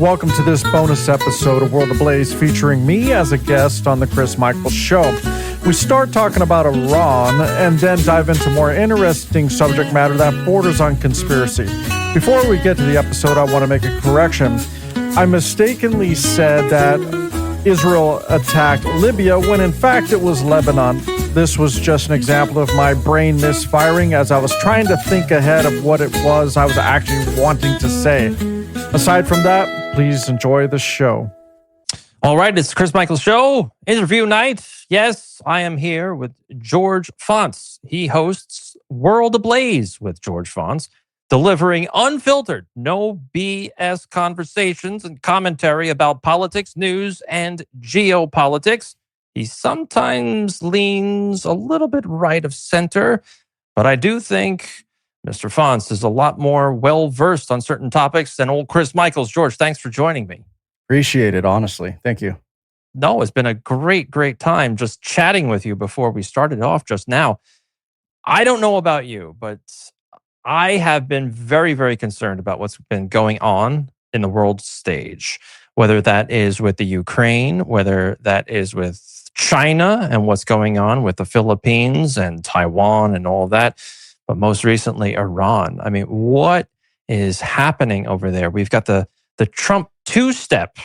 Welcome to this bonus episode of World Ablaze featuring me as a guest on The Chris Michaels Show. We start talking about Iran and then dive into more interesting subject matter that borders on conspiracy. Before we get to the episode, I want to make a correction. I mistakenly said that Israel attacked Libya when in fact it was Lebanon. This was just an example of my brain misfiring as I was trying to think ahead of what it was I was actually wanting to say. Aside from that, please enjoy the show. All right, it's the Chris Michaels Show, interview night. Yes, I am here with George Fonts. He hosts World Ablaze with George Fonts, delivering unfiltered, no BS conversations and commentary about politics, news, and geopolitics. He sometimes leans a little bit right of center, but I do think Mr. Fonts is a lot more well-versed on certain topics than old Chris Michaels. George, thanks for joining me. Appreciate it, honestly. Thank you. No, it's been a great time just chatting with you before we started off just now. I don't know about you, but I have been very concerned about what's been going on in the world stage, whether that is with the Ukraine, whether that is with China and what's going on with the Philippines and Taiwan and all that, but most recently Iran. I mean, what is happening over there? We've got the Trump two-step.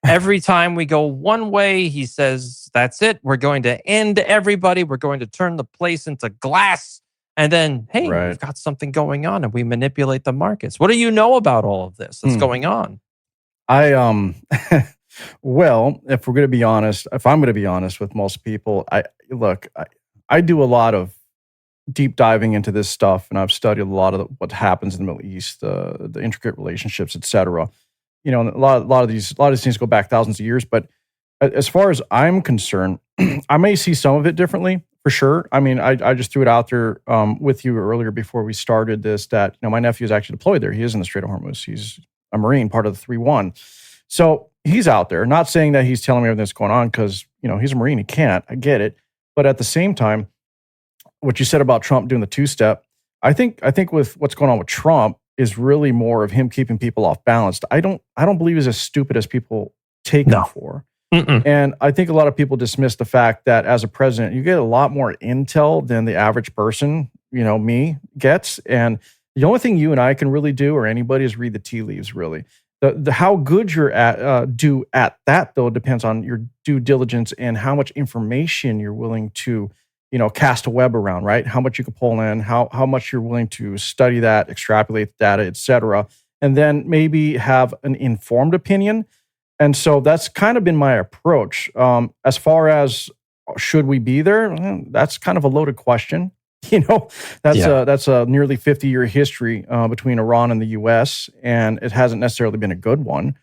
Every time we go one way, he says, that's it. We're going to end everybody. We're going to turn the place into glass. And then, hey, we've got something going on and we manipulate the markets. What do you know about all of this that's going on? Well, if I'm going to be honest with most people, I do a lot of deep diving into this stuff, and I've studied a lot of what happens in the Middle East, the intricate relationships, etc. You know, a lot of these things go back thousands of years. But as far as I'm concerned, I may see some of it differently for sure. I mean, I just threw it out there with you earlier before we started this that my nephew is actually deployed there. He is in the Strait of Hormuz. He's a Marine, part of the 3-1. So he's out there. Not saying that he's telling me everything that's going on because he's a Marine. He can't. I get it. But at the same time, what you said about Trump doing the two-step, I think with what's going on with Trump is really more of him keeping people off balance. I don't believe he's as stupid as people take him for. And I think a lot of people dismiss the fact that as a president, you get a lot more intel than the average person, me, gets. And the only thing you and I can really do, or anybody, is read the tea leaves, really. The how good you're at that, though, depends on your due diligence and how much information you're willing to cast a web around, right? How much you can pull in, how much you're willing to study that, extrapolate the data, et cetera, and then maybe have an informed opinion. And so that's kind of been my approach. As far as should we be there, that's kind of a loaded question. That's a nearly 50-year history between Iran and the U.S., and it hasn't necessarily been a good one.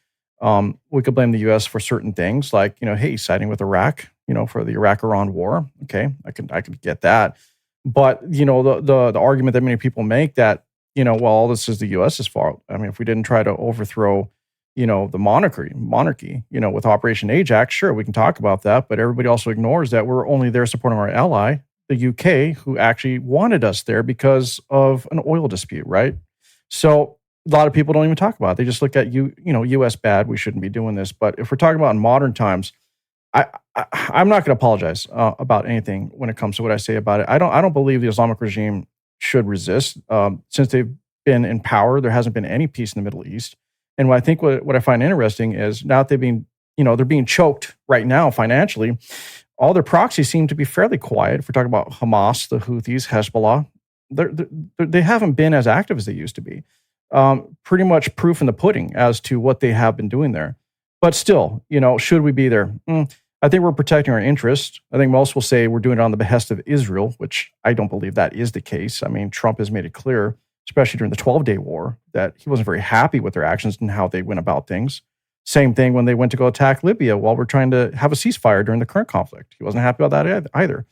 We could blame the U.S. for certain things, like hey, siding with Iraq, for the Iraq-Iran war. Okay, I could get that, but the argument that many people make that well, this is the U.S.'s fault. I mean, if we didn't try to overthrow the monarchy, with Operation Ajax, sure, we can talk about that, but everybody also ignores that we're only there supporting our ally, the UK, who actually wanted us there because of an oil dispute, right? So a lot of people don't even talk about it. They just look at U.S. bad. We shouldn't be doing this. But if we're talking about in modern times, I'm not going to apologize about anything when it comes to what I say about it. I don't believe the Islamic regime should resist. Since they've been in power, there hasn't been any peace in the Middle East. And what I find interesting is now that they're being choked right now financially, all their proxies seem to be fairly quiet. If we're talking about Hamas, the Houthis, Hezbollah, they haven't been as active as they used to be. Pretty much proof in the pudding as to what they have been doing there. But still, should we be there? I think we're protecting our interests. I think most will say we're doing it on the behest of Israel, which I don't believe that is the case. I mean, Trump has made it clear, especially during the 12-day war, that he wasn't very happy with their actions and how they went about things. Same thing when they went to go attack Libya while we're trying to have a ceasefire during the current conflict. He wasn't happy about that either.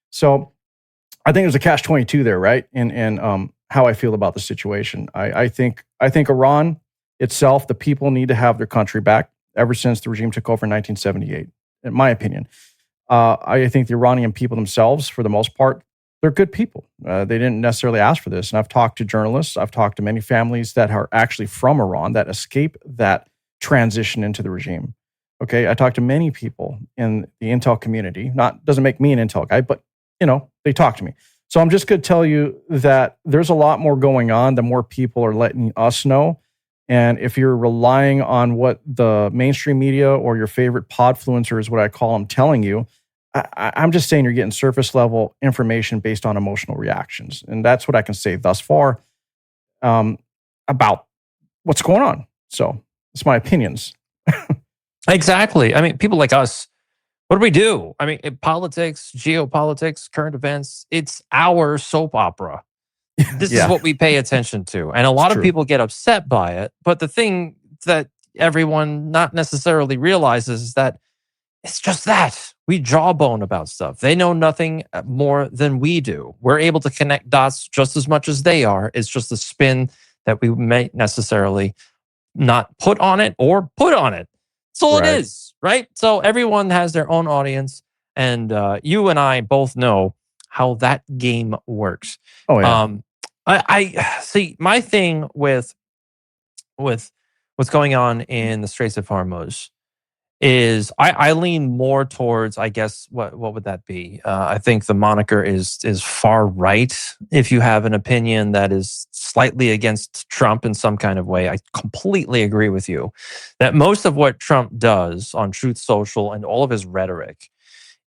So I think there's a catch-22 there, right? In how I feel about the situation. I think Iran itself, the people need to have their country back ever since the regime took over in 1978, in my opinion. I think the Iranian people themselves, for the most part, they're good people. They didn't necessarily ask for this. And I've talked to journalists. I've talked to many families that are actually from Iran that escape that transition into the regime. Okay, I talked to many people in the intel community. Doesn't make me an intel guy, but they talk to me. So I'm just going to tell you that there's a lot more going on. The more people are letting us know. And if you're relying on what the mainstream media or your favorite podfluencer is what I call them telling you, I'm just saying you're getting surface level information based on emotional reactions. And that's what I can say thus far about what's going on. So it's my opinions. Exactly. I mean, people like us, what do we do? I mean, politics, geopolitics, current events, it's our soap opera. This is what we pay attention to. And a lot of people get upset by it. But the thing that everyone not necessarily realizes is that it's just that. We jawbone about stuff. They know nothing more than we do. We're able to connect dots just as much as they are. It's just a spin that we may necessarily not put on it or put on it. That's all it is, right? So everyone has their own audience. And you and I both know how that game works. Oh, yeah. I see my thing with what's going on in the Straits of Hormuz is I lean more towards, I guess, what would that be? I think the moniker is far right. If you have an opinion that is slightly against Trump in some kind of way, I completely agree with you that most of what Trump does on Truth Social and all of his rhetoric,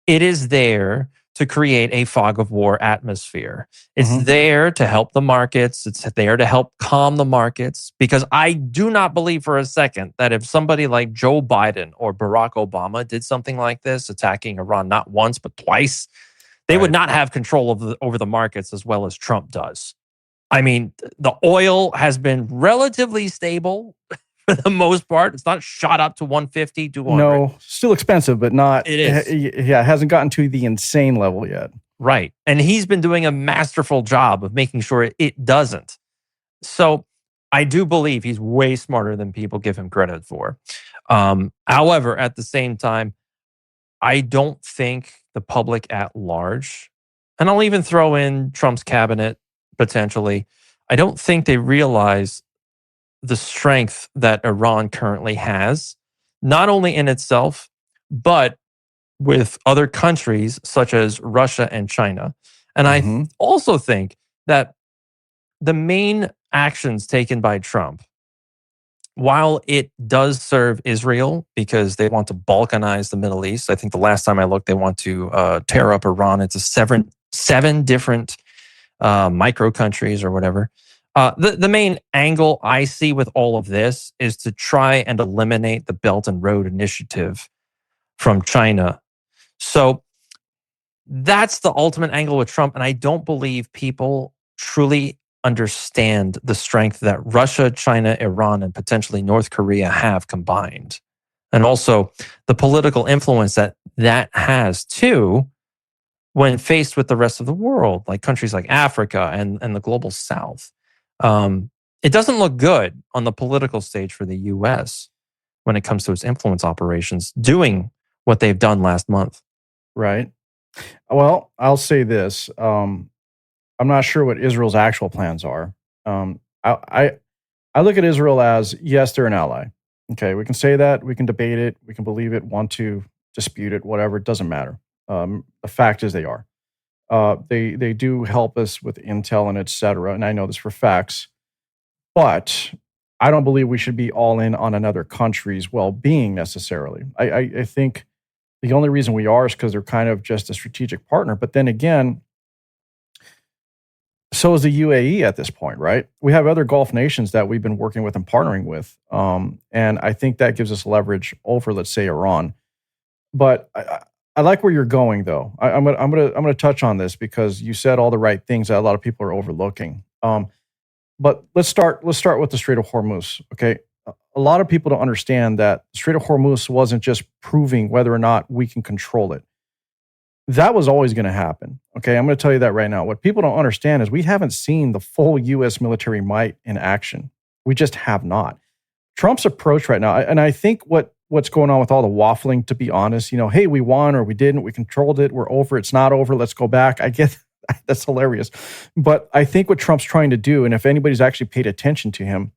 it is there to create a fog of war atmosphere. It's there to help the markets. It's there to help calm the markets, because I do not believe for a second that if somebody like Joe Biden or Barack Obama did something like this, attacking Iran not once but twice, they would not have control over the markets as well as Trump does. I mean, the oil has been relatively stable for the most part. It's not shot up to 150, 200. No, still expensive, but not. It is. Yeah, it hasn't gotten to the insane level yet. Right. And he's been doing a masterful job of making sure it doesn't. So I do believe he's way smarter than people give him credit for. However, at the same time, I don't think the public at large, and I'll even throw in Trump's cabinet potentially, I don't think they realize the strength that Iran currently has, not only in itself, but with other countries such as Russia and China. And I also think that the main actions taken by Trump, while it does serve Israel because they want to balkanize the Middle East, I think the last time I looked, they want to tear up Iran into seven different micro countries or whatever. The main angle I see with all of this is to try and eliminate the Belt and Road Initiative from China. So that's the ultimate angle with Trump. And I don't believe people truly understand the strength that Russia, China, Iran, and potentially North Korea have combined. And also the political influence that has too when faced with the rest of the world, like countries like Africa and the global South. It doesn't look good on the political stage for the US when it comes to its influence operations doing what they've done last month. Right. Well, I'll say this. I'm not sure what Israel's actual plans are. I look at Israel as, yes, they're an ally. Okay, we can say that, we can debate it, we can believe it, want to dispute it, whatever, it doesn't matter. The fact is they are. They do help us with intel and et cetera, and I know this for facts. But I don't believe we should be all in on another country's well-being necessarily. I think the only reason we are is because they're kind of just a strategic partner. But then again, so is the UAE at this point, right? We have other Gulf nations that we've been working with and partnering with. And I think that gives us leverage over, let's say, Iran. But I like where you're going, though. I'm gonna touch on this because you said all the right things that a lot of people are overlooking. But let's start with the Strait of Hormuz. Okay, a lot of people don't understand that the Strait of Hormuz wasn't just proving whether or not we can control it. That was always going to happen. Okay, I'm going to tell you that right now. What people don't understand is we haven't seen the full U.S. military might in action. We just have not. Trump's approach right now, and I think what's going on with all the waffling, to be honest, hey, we won or we didn't, we controlled it, we're over, it's not over, let's go back. I get that's hilarious. But I think what Trump's trying to do, and if anybody's actually paid attention to him,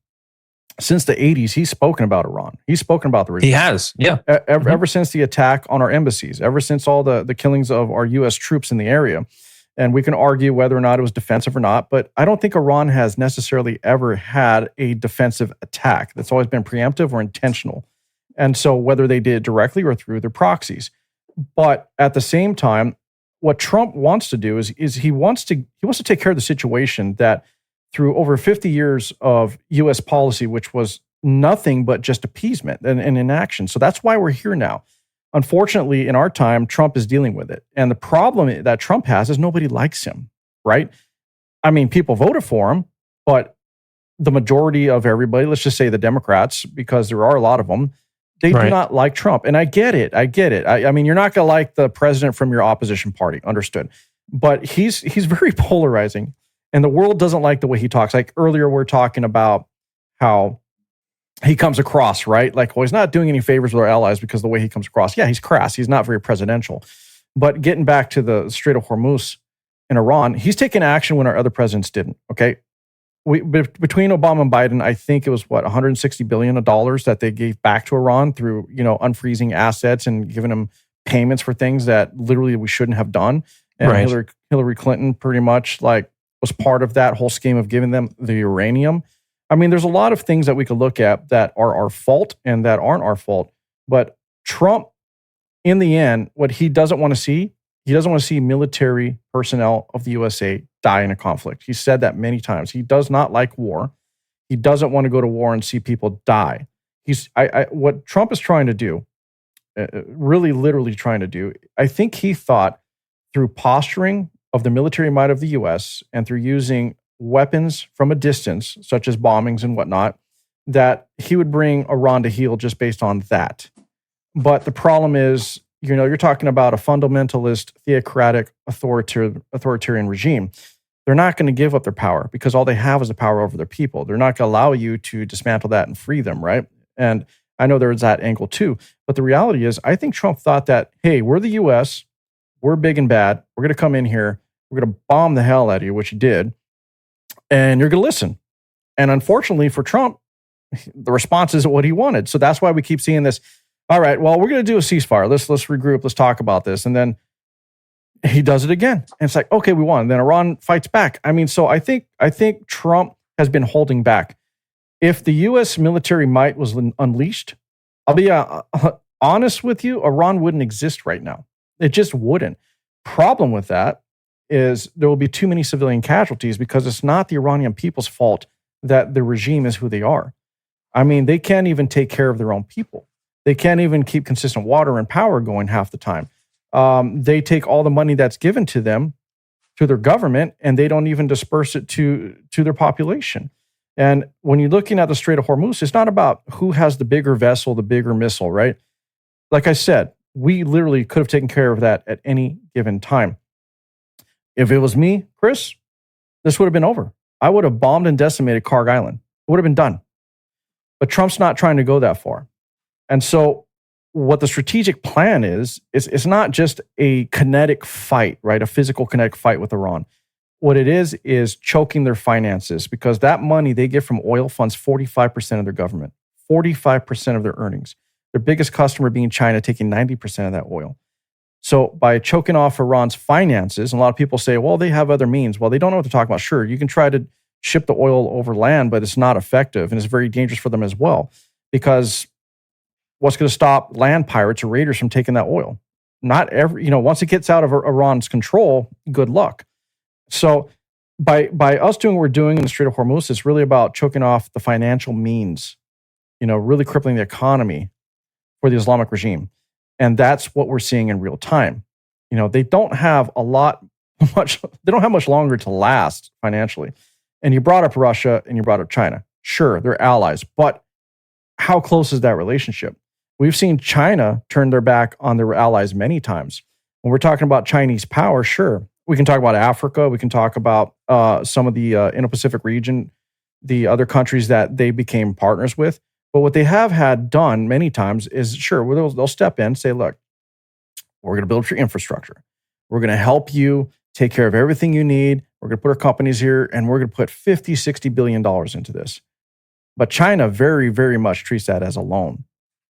since the 80s, he's spoken about Iran. He's spoken about the regime. He has, yeah. Ever since the attack on our embassies, ever since all the killings of our U.S. troops in the area. And we can argue whether or not it was defensive or not, but I don't think Iran has necessarily ever had a defensive attack. That's always been preemptive or intentional. And so whether they did it directly or through their proxies. But at the same time, what Trump wants to do is he wants to take care of the situation that through over 50 years of U.S. policy, which was nothing but just appeasement and inaction. So that's why we're here now. Unfortunately, in our time, Trump is dealing with it. And the problem that Trump has is nobody likes him, right? I mean, people voted for him, but the majority of everybody, let's just say the Democrats, because there are a lot of them, they do not like Trump. And I get it. I mean, you're not going to like the president from your opposition party, understood. But he's very polarizing. And the world doesn't like the way he talks. Like earlier, we're talking about how he comes across, right? Like, well, he's not doing any favors with our allies because of the way he comes across. Yeah, he's crass. He's not very presidential. But getting back to the Strait of Hormuz in Iran, he's taken action when our other presidents didn't, okay? Between Obama and Biden, I think it was, $160 billion that they gave back to Iran through, unfreezing assets and giving them payments for things that literally we shouldn't have done. And Hillary Clinton pretty much was part of that whole scheme of giving them the uranium. I mean, there's a lot of things that we could look at that are our fault and that aren't our fault. But Trump, in the end, what he doesn't want to see, he doesn't want to see military personnel of the USA die in a conflict. He said that many times. He does not like war. He doesn't want to go to war and see people die. What Trump is trying to do, really literally trying to do, I think he thought through posturing of the military might of the US and through using weapons from a distance, such as bombings and whatnot, that he would bring Iran to heel just based on that. But the problem is, you're talking about a fundamentalist, theocratic, authoritarian regime. They're not going to give up their power because all they have is the power over their people. They're not going to allow you to dismantle that and free them, right? And I know there's that angle too. But the reality is, I think Trump thought that, hey, we're the US, we're big and bad, we're going to come in here, we're going to bomb the hell out of you, which he did, and you're going to listen. And unfortunately for Trump, the response isn't what he wanted. So that's why we keep seeing this. All right, well, we're going to do a ceasefire. Let's regroup. Let's talk about this. And then he does it again. And it's like, okay, we won. And then Iran fights back. I mean, so I think Trump has been holding back. If the U.S. military might was unleashed, I'll be honest with you, Iran wouldn't exist right now. It just wouldn't. Problem with that is there will be too many civilian casualties because it's not the Iranian people's fault that the regime is who they are. I mean, they can't even take care of their own people. They can't even keep consistent water and power going half the time. They take all the money that's given to them, to their government, and they don't even disperse it to their population. And when you're looking at the Strait of Hormuz, it's not about who has the bigger vessel, the bigger missile, right? Like I said, we literally could have taken care of that at any given time. If it was me, Chris, this would have been over. I would have bombed and decimated Karg Island. It would have been done. But Trump's not trying to go that far. And so what the strategic plan is it's not just a kinetic fight, right? A physical kinetic fight with Iran. What it is choking their finances because that money they get from oil funds 45% of their government, 45% of their earnings. Their biggest customer being China, taking 90% of that oil. So by choking off Iran's finances, and a lot of people say, well, they have other means. Well, they don't know what they're talking about. Sure, you can try to ship the oil over land, but it's not effective. And it's very dangerous for them as well. Because what's going to stop land pirates or raiders from taking that oil? Not once it gets out of Iran's control, good luck. So by us doing what we're doing in the Strait of Hormuz, it's really about choking off the financial means, really crippling the economy for the Islamic regime. And that's what we're seeing in real time. They don't have much longer to last financially. And you brought up Russia and you brought up China. Sure, they're allies, but how close is that relationship? We've seen China turn their back on their allies many times. When we're talking about Chinese power, sure, we can talk about Africa. We can talk about some of the Indo-Pacific region, the other countries that they became partners with. But what they have had done many times is, sure, they'll step in, say, look, we're going to build your infrastructure. We're going to help you take care of everything you need. We're going to put our companies here, and we're going to put $50, $60 billion into this. But China very, very much treats that as a loan.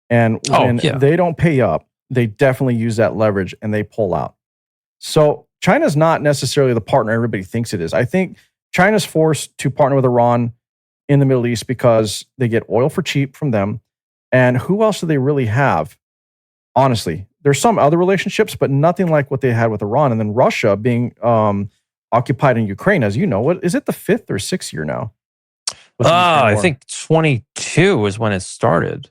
And when they don't pay up, they definitely use that leverage and they pull out. So China's not necessarily the partner everybody thinks it is. I think China's forced to partner with Iran in the Middle East because they get oil for cheap from them. And who else do they really have? Honestly, there's some other relationships, but nothing like what they had with Iran. And then Russia being occupied in Ukraine, as you know, what is it, the 5th or 6th year now? I think 22 is when it started,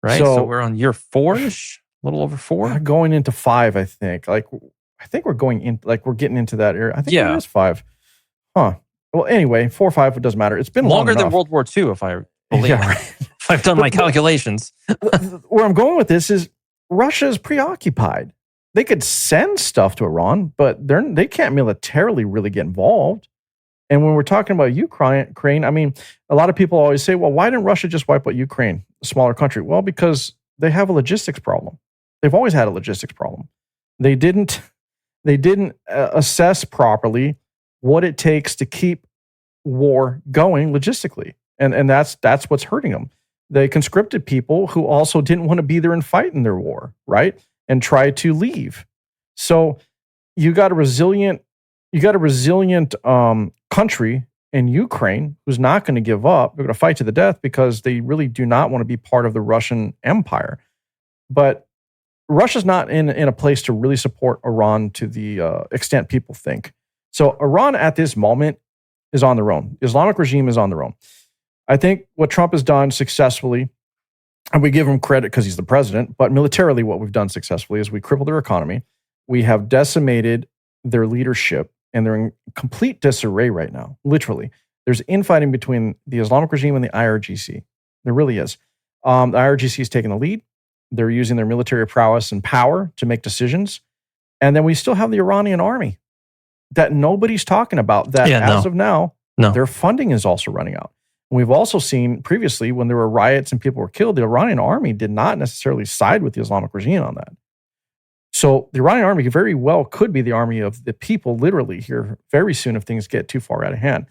right? So we're on year 4-ish, a little over 4. Going into 5, I think. I think we're going in, we're getting into that area. I think it is 5. Huh. Well, anyway, 4 or 5, it doesn't matter. It's been longer than World War II, if I believe. Yeah, right. If I've done my calculations. Where I'm going with this is Russia is preoccupied. They could send stuff to Iran, but they can't militarily really get involved. And when we're talking about Ukraine, I mean, a lot of people always say, well, why didn't Russia just wipe out Ukraine, a smaller country? Well, because they have a logistics problem. They've always had a logistics problem. They didn't assess properly what it takes to keep war going logistically. And that's what's hurting them. They conscripted people who also didn't want to be there and fight in their war, right? And try to leave. So you got a resilient country in Ukraine who's not going to give up. They're going to fight to the death because they really do not want to be part of the Russian Empire. But Russia's not in a place to really support Iran to the extent people think. So Iran at this moment is on their own. The Islamic regime is on their own. I think what Trump has done successfully, and we give him credit because he's the president, but militarily what we've done successfully is we crippled their economy. We have decimated their leadership, and they're in complete disarray right now, literally. There's infighting between the Islamic regime and the IRGC. There really is. The IRGC is taking the lead. They're using their military prowess and power to make decisions. And then we still have the Iranian army that nobody's talking about, that as of now, their funding is also running out. And we've also seen previously when there were riots and people were killed, the Iranian army did not necessarily side with the Islamic regime on that. So the Iranian army very well could be the army of the people literally here very soon if things get too far out of hand.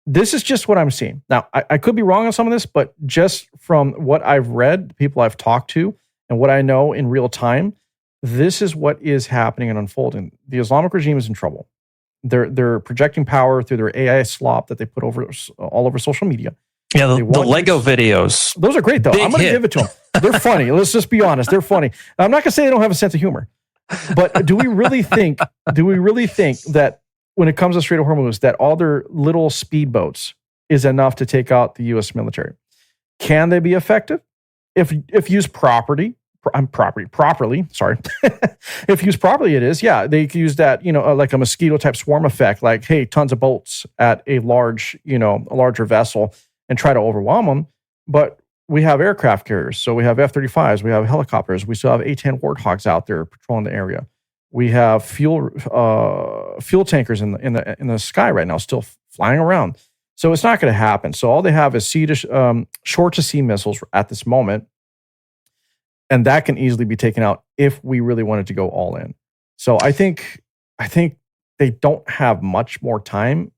This is just what I'm seeing. Now, I could be wrong on some of this, but just from what I've read, the people I've talked to, and what I know in real time, this is what is happening and unfolding. The Islamic regime is in trouble. They're projecting power through their AI slop that they put all over social media. Yeah, the Lego videos. Those are great, though. I'm going to give it to them. They're funny. Let's just be honest. They're funny. I'm not going to say they don't have a sense of humor. But do we really think that when it comes to Strait of Hormuz, that all their little speedboats is enough to take out the U.S. military? Can they be effective? If used properly, sorry. If used properly, it is. Yeah, they can use that, like a mosquito type swarm effect, like, hey, tons of bolts at a larger vessel and try to overwhelm them. But we have aircraft carriers. So we have F-35s, we have helicopters, we still have A-10 Warthogs out there patrolling the area. We have fuel tankers in the sky right now, still flying around. So it's not going to happen. So all they have is short to sea missiles at this moment. And that can easily be taken out if we really wanted to go all in. So I think they don't have much more time.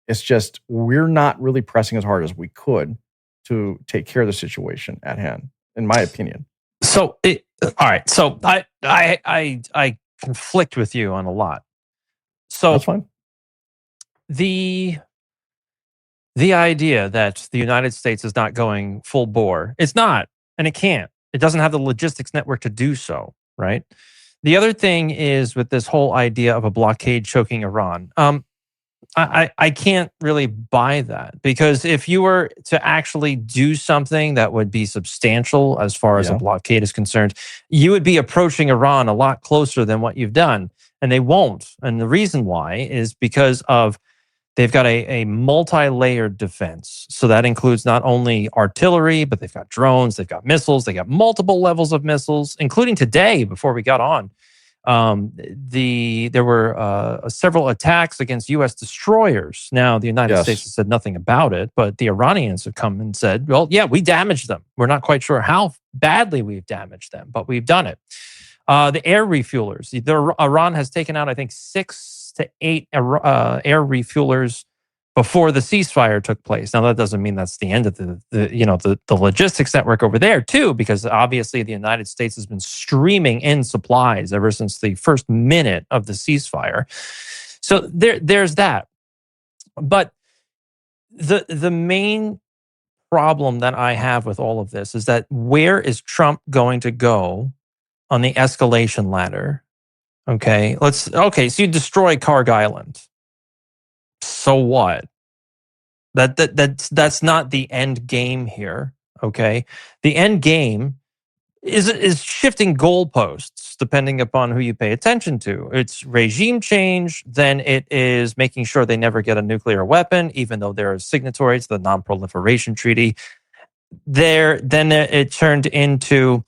It's just we're not really pressing as hard as we could to take care of the situation at hand, in my opinion. So, all right. So I conflict with you on a lot. So that's fine. The idea that the United States is not going full bore, it's not, and it can't. It doesn't have the logistics network to do so, right? The other thing is with this whole idea of a blockade choking Iran. I can't really buy that, because if you were to actually do something that would be substantial as far as a blockade is concerned, you would be approaching Iran a lot closer than what you've done, and they won't. And the reason why is because of they've got a multi-layered defense. So that includes not only artillery, but they've got drones, they've got missiles, they got multiple levels of missiles, including today before we got on. There were several attacks against U.S. destroyers. Now, the United States has said nothing about it, but the Iranians have come and said, well, yeah, we damaged them. We're not quite sure how badly we've damaged them, but we've done it. The air refuelers. Iran has taken out, I think, 6 to 8 air refuelers before the ceasefire took place. Now, that doesn't mean that's the end of the logistics network over there too, because obviously the United States has been streaming in supplies ever since the first minute of the ceasefire. So there's that. But the main problem that I have with all of this is that where is Trump going to go on the escalation ladder? Okay, so you destroy Karg Island. So what? That's not the end game here. Okay, the end game is shifting goalposts depending upon who you pay attention to. It's regime change, then it is making sure they never get a nuclear weapon, even though they're signatories to the Non-Proliferation Treaty. Then it turned into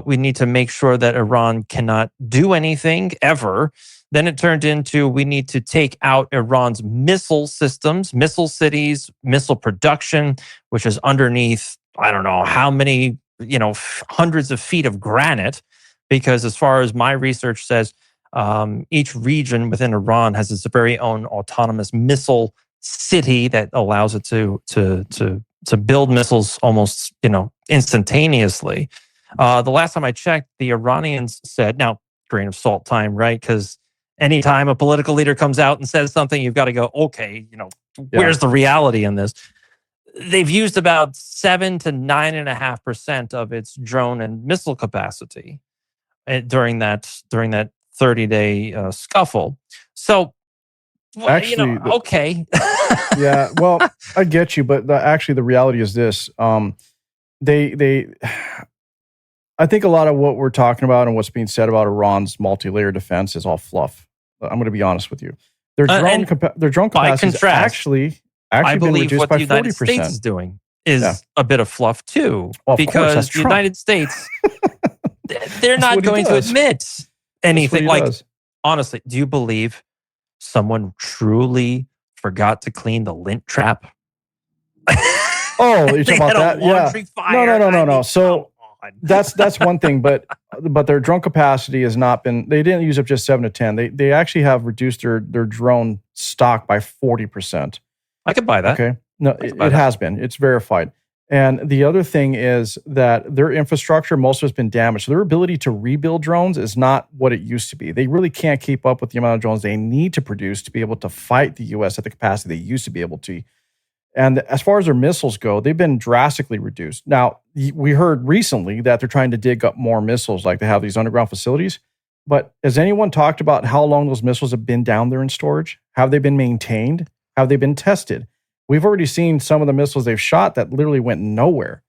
we need to make sure that Iran cannot do anything ever. Then it turned into we need to take out Iran's missile systems, missile cities, missile production, which is underneath, I don't know how many, hundreds of feet of granite. Because as far as my research says, each region within Iran has its very own autonomous missile city that allows it to build missiles almost, instantaneously. The last time I checked, the Iranians said, now, grain of salt time, right? Because anytime a political leader comes out and says something, you've got to go, okay, where's the reality in this? They've used about 7 to 9.5% of its drone and missile capacity during that 30-day scuffle. So, actually, okay. Yeah, well, I get you, but actually the reality is this. I think a lot of what we're talking about and what's being said about Iran's multi-layer defense is all fluff. I'm going to be honest with you. Their drone capacity is actually I been believe reduced what by the United 40%. States is doing is a bit of fluff too, well, because the United States, they're not going to admit anything. Like, honestly, do you believe someone truly forgot to clean the lint trap? Oh, you're talking about that? Yeah. No. So that's one thing, but their drone capacity has not been. They didn't use up just 7 to 10. They actually have reduced their drone stock by 40%. I could buy that. Okay, no, it has been. It's verified. And the other thing is that their infrastructure, most of it's been damaged. So their ability to rebuild drones is not what it used to be. They really can't keep up with the amount of drones they need to produce to be able to fight the U.S. at the capacity they used to be able to. And as far as their missiles go, they've been drastically reduced. Now, we heard recently that they're trying to dig up more missiles, like they have these underground facilities. But has anyone talked about how long those missiles have been down there in storage? Have they been maintained? Have they been tested? We've already seen some of the missiles they've shot that literally went nowhere.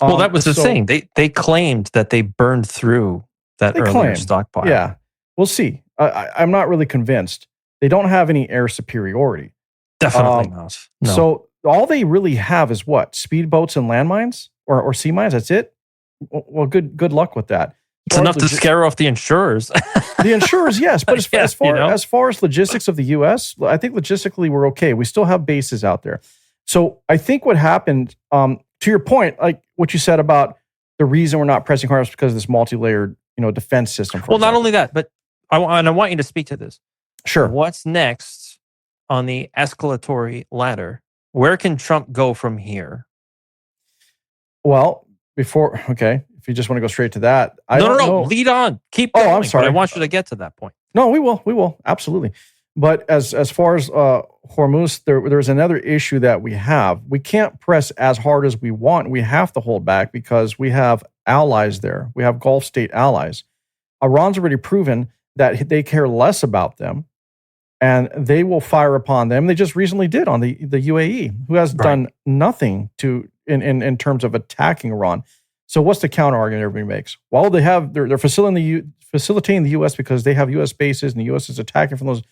Well, that was the thing. They claimed that they burned through that earlier stockpile. Yeah, we'll see. I'm not really convinced. They don't have any air superiority. Definitely not. No. So all they really have is what? Speedboats and landmines or sea mines? That's it? Well, good luck with that. It's enough to scare off the insurers. The insurers, yes. But as far as logistics of the U.S., I think logistically we're okay. We still have bases out there. So I think what happened, to your point, like what you said about the reason we're not pressing hard is because of this multi-layered, defense system. Well, not only that, but I want you to speak to this. Sure. What's next on the escalatory ladder? Where can Trump go from here? Well, if you just want to go straight to that. No. Lead on. Keep going. I'm sorry. I want you to get to that point. No, we will. Absolutely. But as far as Hormuz, there's another issue that we have. We can't press as hard as we want. We have to hold back because we have allies there. We have Gulf state allies. Iran's already proven that they care less about them and they will fire upon them. They just recently did on the UAE, who has done nothing in terms of attacking Iran. So what's the counter argument everybody makes? Well, they're facilitating the U.S. because they have U.S. bases and the U.S. is attacking from those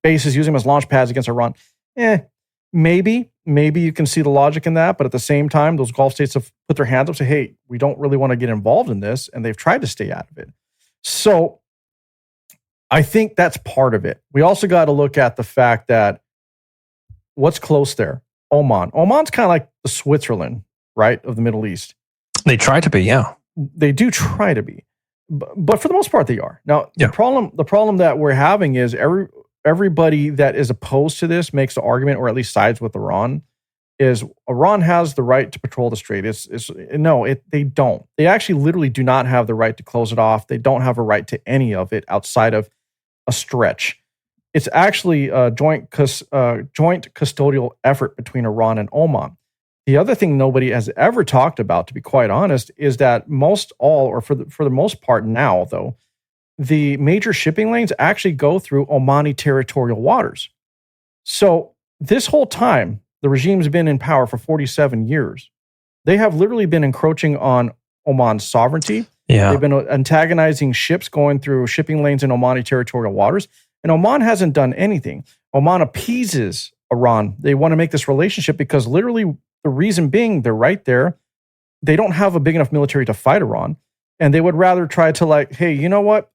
bases, using them as launch pads against Iran. Maybe you can see the logic in that, but at the same time, those Gulf states have put their hands up and say, hey, we don't really want to get involved in this, and they've tried to stay out of it. So I think that's part of it. We also got to look at the fact that what's close there? Oman. Oman's kind of like the Switzerland, right, of the Middle East. They try to be, yeah. They do try to be, but for the most part, they are. Now, the problem that we're having is everybody that is opposed to this makes the argument, or at least sides with Iran, is Iran has the right to patrol the strait. They don't. They actually literally do not have the right to close it off. They don't have a right to any of it outside of a stretch. It's actually a joint custodial effort between Iran and Oman. The other thing nobody has ever talked about, to be quite honest, is that for the most part now, though, the major shipping lanes actually go through Omani territorial waters. So this whole time, the regime's been in power for 47 years. They have literally been encroaching on Oman's sovereignty. Yeah. They've been antagonizing ships going through shipping lanes in Omani territorial waters. And Oman hasn't done anything. Oman appeases Iran. They want to make this relationship because literally the reason being they're right there. They don't have a big enough military to fight Iran. And they would rather try to like, hey, you know what?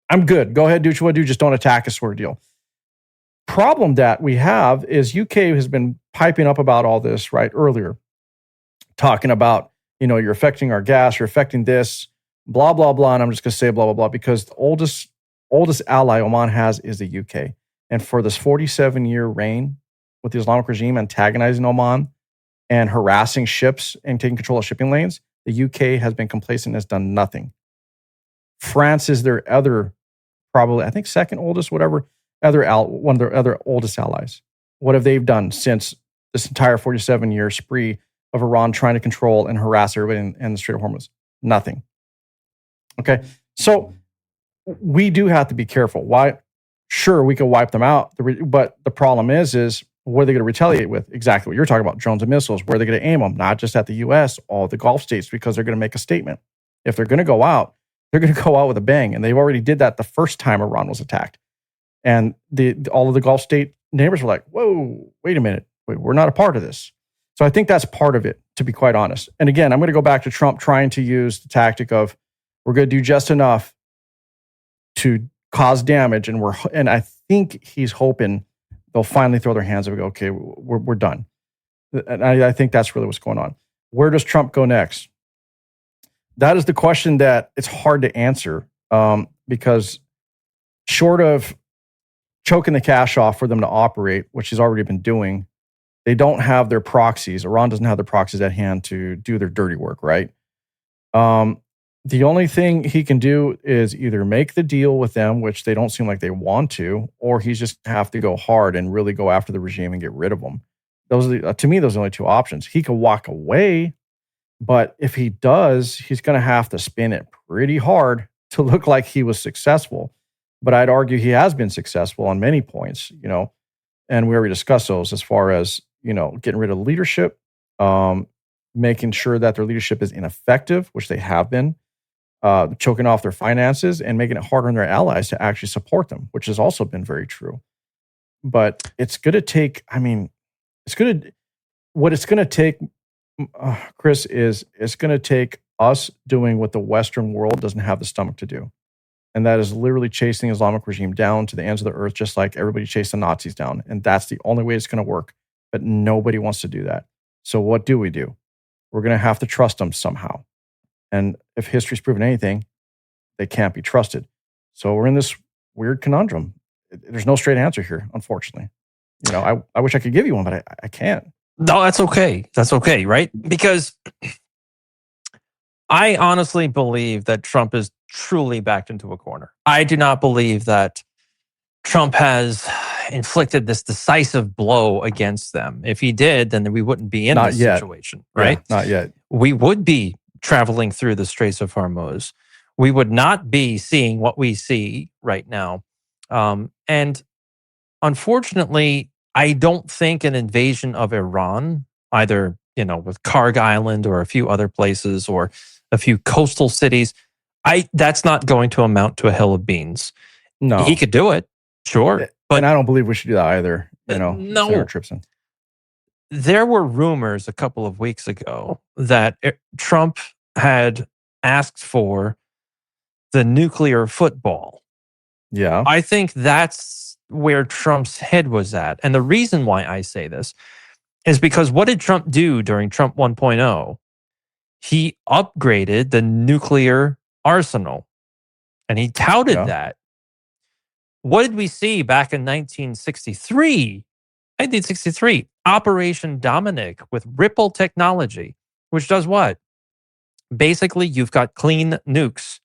I'm good. Go ahead, do what you want to do. Just don't attack us, sort of deal. Problem that we have is UK has been piping up about all this right earlier, talking about, you're affecting our gas, you're affecting this, blah, blah, blah. And I'm just going to say blah, blah, blah, because the oldest ally Oman has is the UK. And for this 47-year reign with the Islamic regime antagonizing Oman and harassing ships and taking control of shipping lanes, the UK has been complacent and has done nothing. France is their other, probably, I think, second oldest, whatever, one of their other oldest allies. What have they done since this entire 47-year spree of Iran trying to control and harass everybody in the Strait of Hormuz? Nothing. Okay, so we do have to be careful. Why? Sure, we could wipe them out, but the problem is what are they going to retaliate with? Exactly what you're talking about, drones and missiles. Where are they going to aim them? Not just at the U.S., all the Gulf states, because they're going to make a statement. If they're going to go out, they're going to go out with a bang, and they've already did that the first time Iran was attacked. And all of the Gulf state neighbors were like, whoa, wait a minute. We're not a part of this. So I think that's part of it, to be quite honest. And again, I'm going to go back to Trump trying to use the tactic of we're going to do just enough to cause damage. And I think he's hoping they'll finally throw their hands up and go, okay, we're done. And I think that's really what's going on. Where does Trump go next? That is the question that it's hard to answer because short of choking the cash off for them to operate, which he's already been doing, they don't have their proxies. Iran doesn't have their proxies at hand to do their dirty work, right? The only thing he can do is either make the deal with them, which they don't seem like they want to, or he's just have to go hard and really go after the regime and get rid of them. To me, those are the only two options. He could walk away, but if he does, he's going to have to spin it pretty hard to look like he was successful. But I'd argue he has been successful on many points, and we already discussed those as far as, getting rid of leadership, making sure that their leadership is ineffective, which they have been, choking off their finances and making it harder on their allies to actually support them, which has also been very true. But it's going to take, what it's going to take, Chris, is it's going to take us doing what the Western world doesn't have the stomach to do. And that is literally chasing the Islamic regime down to the ends of the earth, just like everybody chased the Nazis down. And that's the only way it's going to work. But nobody wants to do that. So what do? We're going to have to trust them somehow. And if history's proven anything, they can't be trusted. So we're in this weird conundrum. There's no straight answer here, unfortunately. I wish I could give you one, but I can't. No, that's okay. That's okay, right? Because I honestly believe that Trump is truly backed into a corner. I do not believe that Trump has inflicted this decisive blow against them. If he did, then we wouldn't be in this situation, right? Yeah, not yet. We would be traveling through the Straits of Hormuz. We would not be seeing what we see right now. And unfortunately, I don't think an invasion of Iran, either with Karg Island or a few other places or a few coastal cities, that's not going to amount to a hill of beans. No, he could do it, sure, but and I don't believe we should do that either. No, Senator Tripson. There were rumors a couple of weeks ago that Trump had asked for the nuclear football. Yeah, I think that's where Trump's head was at, and the reason why I say this is because what did Trump do during Trump 1.0? He upgraded the nuclear arsenal, and he touted that. What did we see back in 1963? 1963, Operation Dominic with Ripple technology, which does what? Basically, you've got clean nukes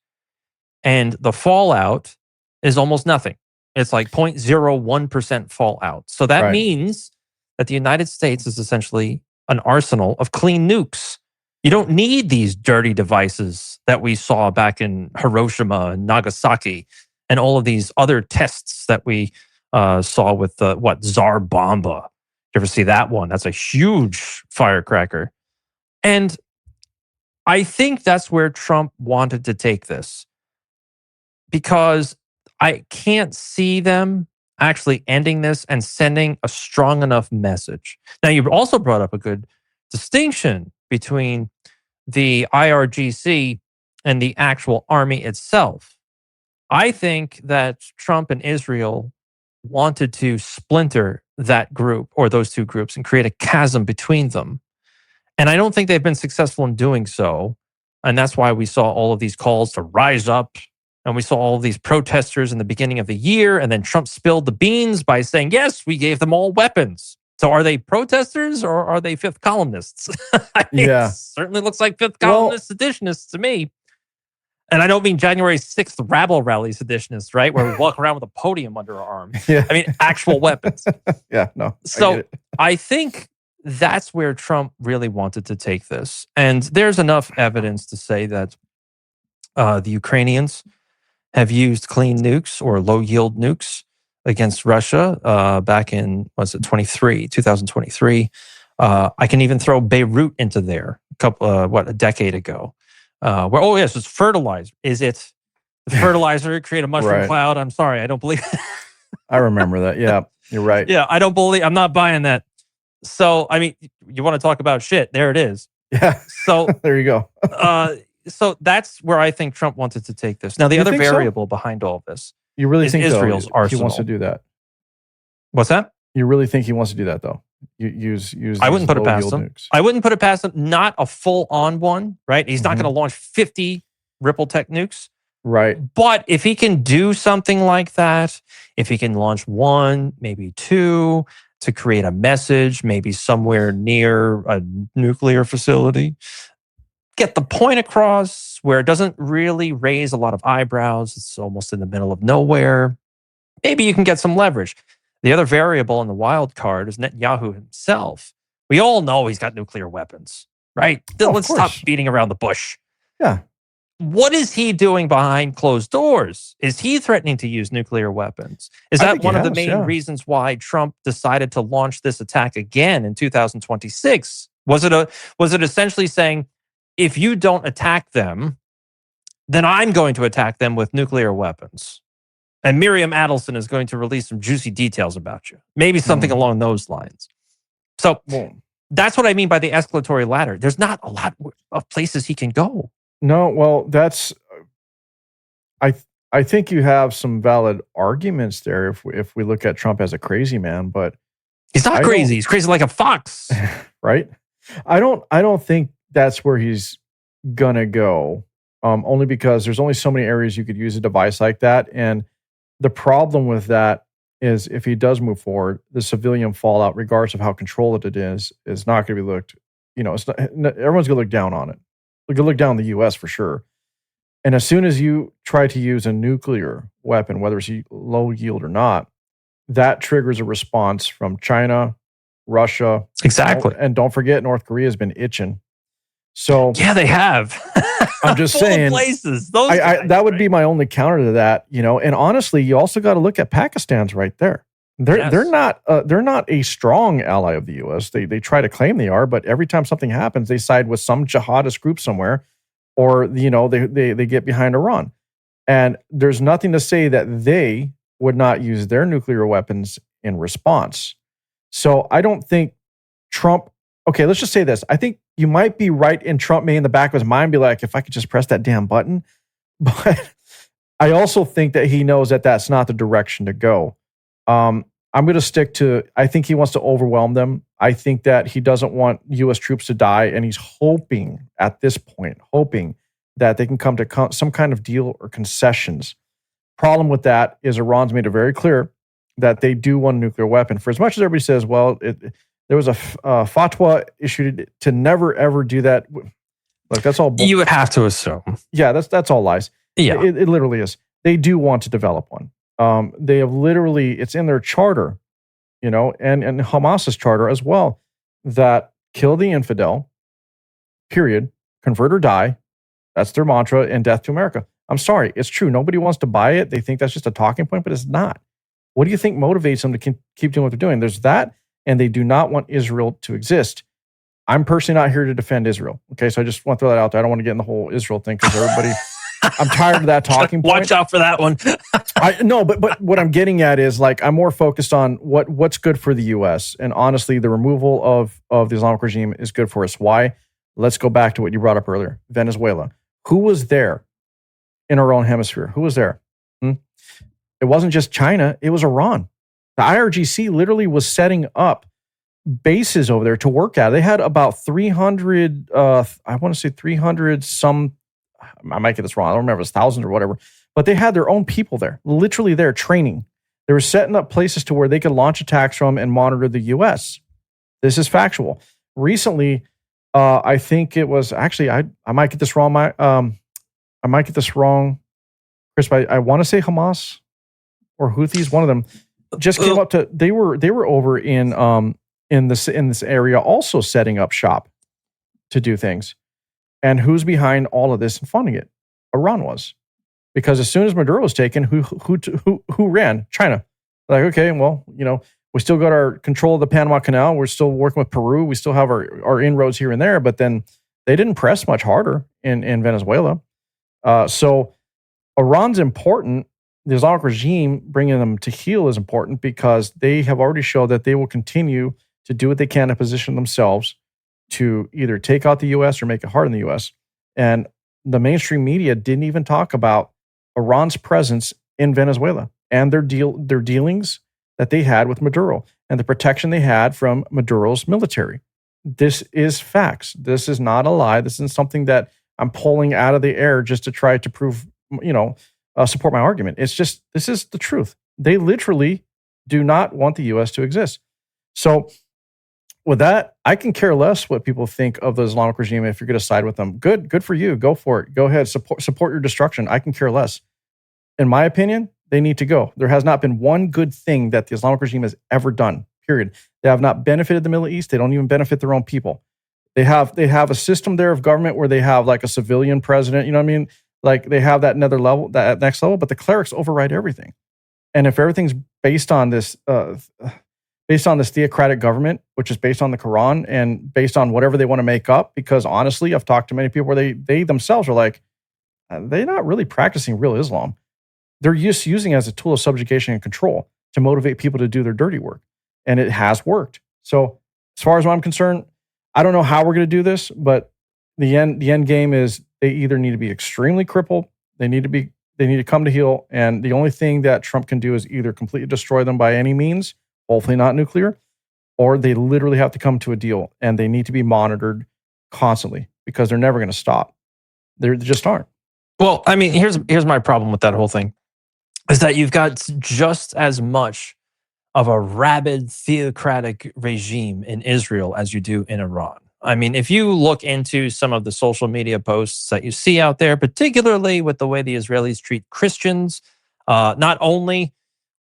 and the fallout is almost nothing. It's like 0.01% fallout. So that Right. means that the United States is essentially an arsenal of clean nukes. You don't need these dirty devices that we saw back in Hiroshima and Nagasaki and all of these other tests that we saw with Tsar Bomba. You ever see that one? That's a huge firecracker. And I think that's where Trump wanted to take this, because I can't see them actually ending this and sending a strong enough message. Now, you also brought up a good distinction between the IRGC and the actual army itself. I think that Trump and Israel wanted to splinter that group or those two groups and create a chasm between them. And I don't think they've been successful in doing so. And that's why we saw all of these calls to rise up. And we saw all of these protesters in the beginning of the year. And then Trump spilled the beans by saying, yes, we gave them all weapons. So are they protesters or are they fifth columnists? Yeah. It certainly looks like fifth columnist seditionists to me. And I don't mean January 6th rabble rally seditionists, right? Where we walk around with a podium under our arm. Yeah. I mean, actual weapons. Yeah, no. So I think that's where Trump really wanted to take this. And there's enough evidence to say that the Ukrainians have used clean nukes or low yield nukes against Russia back in, 2023. I can even throw Beirut into there a decade ago. Where, oh yes, it's fertilizer. Is it the fertilizer create a mushroom cloud? I'm sorry, I don't believe it. I remember that. Yeah, you're right. Yeah, I'm not buying that. So, I mean, you want to talk about shit, there it is. Yeah. So there you go. So that's where I think Trump wanted to take this. Now, the other variable behind all of this, you really think Israel's arsenal. He wants to do that? What's that? You really think he wants to do that, though? Use. I wouldn't put it past him. Nukes. I wouldn't put it past him. Not a full-on one, right? He's not going to launch 50 Ripple Tech nukes. Right. But if he can do something like that, if he can launch one, maybe two, to create a message, maybe somewhere near a nuclear facility, get the point across where it doesn't really raise a lot of eyebrows. It's almost in the middle of nowhere. Maybe you can get some leverage. The other variable in the wild card is Netanyahu himself. We all know he's got nuclear weapons, right? Let's stop beating around the bush. Yeah. What is he doing behind closed doors? Is he threatening to use nuclear weapons? Is that one of the main reasons why Trump decided to launch this attack again in 2026? Was it essentially saying, if you don't attack them, then I'm going to attack them with nuclear weapons? And Miriam Adelson is going to release some juicy details about you. Maybe something along those lines. So that's what I mean by the escalatory ladder. There's not a lot of places he can go. No, well, that's... I think you have some valid arguments there if we look at Trump as a crazy man, but... He's not crazy. He's crazy like a fox. Right? I don't think that's where he's gonna go. Only because there's only so many areas you could use a device like that. And the problem with that is if he does move forward, the civilian fallout, regardless of how controlled it is not going to be looked, it's not, everyone's going to look down on it. They're going to look down on the U.S. for sure. And as soon as you try to use a nuclear weapon, whether it's low yield or not, that triggers a response from China, Russia. Exactly. And don't forget, North Korea has been itching. So yeah, they have. I'm just saying, places. That would be my only counter to that, And honestly, you also got to look at Pakistan's right there. They're not a strong ally of the U.S. They try to claim they are, but every time something happens, they side with some jihadist group somewhere, or they get behind Iran. And there's nothing to say that they would not use their nuclear weapons in response. So I don't think Trump. Okay, let's just say this. I think you might be right, and Trump may in the back of his mind be like, if I could just press that damn button. But I also think that he knows that that's not the direction to go. I'm going to stick to, I think he wants to overwhelm them. I think that he doesn't want U.S. troops to die, and he's hoping at this point, that they can come to some kind of deal or concessions. Problem with that is Iran's made it very clear that they do want a nuclear weapon. For as much as everybody says, well, there was a fatwa issued to never ever do that. Like that's all. You would have to assume. Yeah, that's all lies. Yeah, it literally is. They do want to develop one. They have literally, it's in their charter, and Hamas's charter as well, that kill the infidel, period, convert or die. That's their mantra, and death to America. I'm sorry, it's true. Nobody wants to buy it. They think that's just a talking point, but it's not. What do you think motivates them to keep doing what they're doing? There's that, and they do not want Israel to exist. I'm personally not here to defend Israel. Okay, so I just want to throw that out there. I don't want to get in the whole Israel thing because everybody, I'm tired of that talking point. Watch out for that one. No, but what I'm getting at is like I'm more focused on what's good for the U.S. And honestly, the removal of the Islamic regime is good for us. Why? Let's go back to what you brought up earlier. Venezuela. Who was there in our own hemisphere? Who was there? It wasn't just China. It was Iran. The IRGC literally was setting up bases over there to work at. They had about 300, I want to say 300 some, I might get this wrong. I don't remember, if it's thousands or whatever, but they had their own people there, literally there training. They were setting up places to where they could launch attacks from and monitor the U.S. This is factual. Recently, I think it was actually, I might get this wrong. I might get this wrong, Chris, but I want to say Hamas or Houthis, one of them just came up to, they were over in this area also setting up shop to do things. And who's behind all of this and funding it? Iran was. Because as soon as Maduro was taken, who ran? China. Like, okay, well, we still got our control of the Panama Canal. We're still working with Peru. We still have our inroads here and there, but then they didn't press much harder in Venezuela. So Iran's important. The Islamic regime, bringing them to heel is important because they have already shown that they will continue to do what they can to position themselves to either take out the U.S. or make it hard in the U.S. And the mainstream media didn't even talk about Iran's presence in Venezuela and their dealings that they had with Maduro and the protection they had from Maduro's military. This is facts. This is not a lie. This isn't something that I'm pulling out of the air just to try to prove, support my argument. It's just, this is the truth. They literally do not want the U.S. to exist. So with that, I can care less what people think of the Islamic regime. If you're going to side with them, good for you. Go for it. Go ahead. Support your destruction. I can care less. In my opinion, they need to go. There has not been one good thing that the Islamic regime has ever done, period. They have not benefited the Middle East. They don't even benefit their own people. They have a system there of government where they have like a civilian president, you know what I mean? Like they have that another level, that next level, but the clerics override everything. And if everything's based on this theocratic government, which is based on the Quran and based on whatever they want to make up, because honestly, I've talked to many people where they themselves are like, they're not really practicing real Islam. They're just using it as a tool of subjugation and control to motivate people to do their dirty work. And it has worked. So as far as I'm concerned, I don't know how we're going to do this, but the end game is they either need to be extremely crippled, they need to come to heel, and the only thing that Trump can do is either completely destroy them by any means, hopefully not nuclear, or they literally have to come to a deal, and they need to be monitored constantly because they're never going to stop. They just aren't. Well, I mean, here's my problem with that whole thing, is that you've got just as much of a rabid theocratic regime in Israel as you do in Iran. I mean, if you look into some of the social media posts that you see out there, particularly with the way the Israelis treat Christians, not only